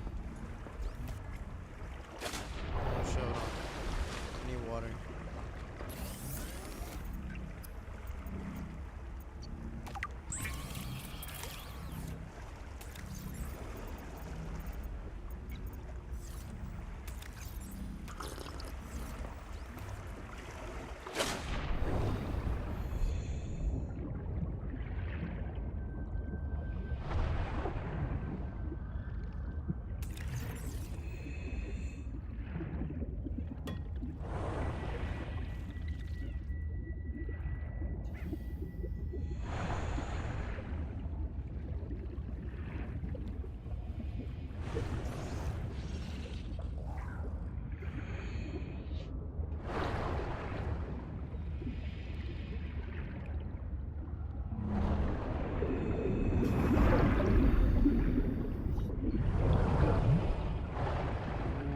Oh, show it off. Need water.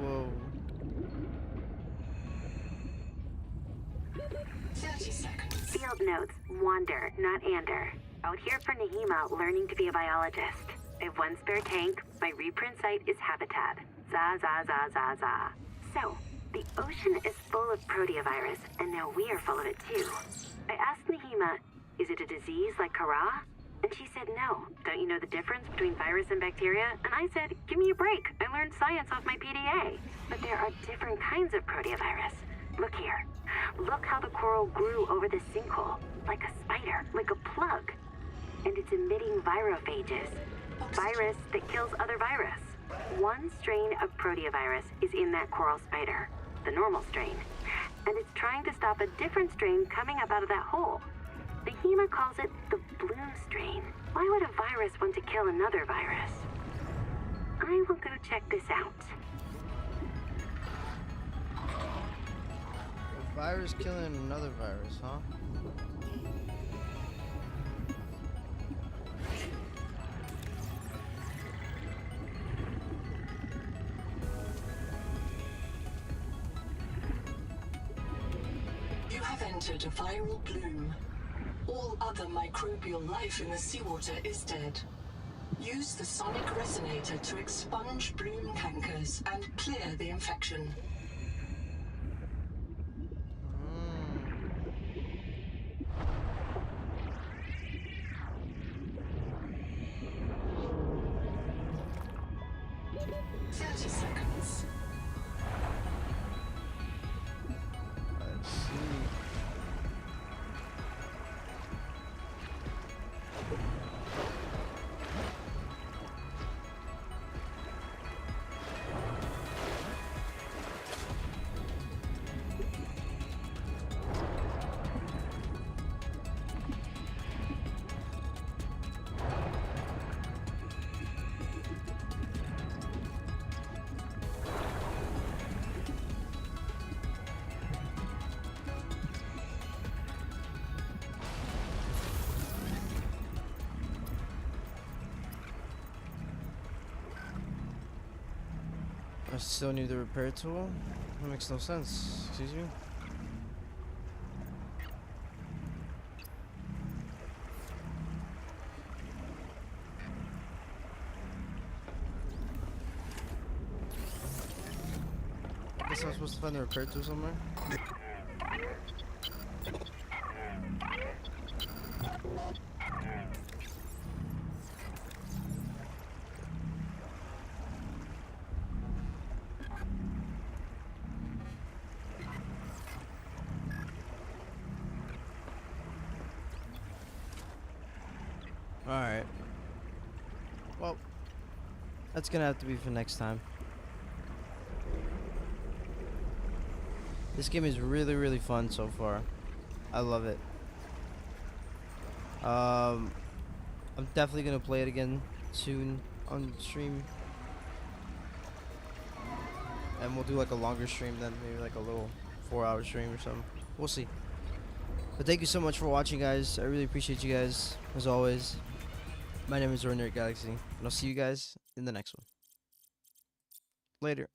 Whoa. 30 seconds. Field notes, wander, not ander. Out here for Nahima, learning to be a biologist. I have one spare tank. My reprint site is habitat. Za za za za za. So, the ocean is full of proteovirus, and now we are full of it too. I asked Nahima, is it a disease like Kara? And she said, no. Don't you know the difference between virus and bacteria? And I said, give me a break. I learned science off my PDA. But there are different kinds of proteovirus. Look here. Look how the coral grew over this sinkhole. Like a spider, like a plug. And it's emitting virophages. Virus that kills other virus. One strain of proteovirus is in that coral spider, the normal strain. And it's trying to stop a different strain coming up out of that hole. The HEMA calls it the bloom strain. Why would a virus want to kill another virus? I will go check this out. A virus killing another virus, huh? You have entered a viral bloom. All other microbial life in the seawater is dead. Use the sonic resonator to expunge bloom cankers and clear the infection. Seconds. Let's see. I still need the repair tool? That makes no sense. Excuse me? I guess I'm supposed to find the repair tool somewhere? Alright. Well, that's gonna have to be for next time. This game is really, really fun so far. I love it. I'm definitely gonna play it again soon on stream. And we'll do like a longer stream then, maybe like a little 4-hour stream or something. We'll see. But thank you so much for watching, guys. I really appreciate you guys, as always. My name is Ordinary Galaxy, and I'll see you guys in the next one. Later.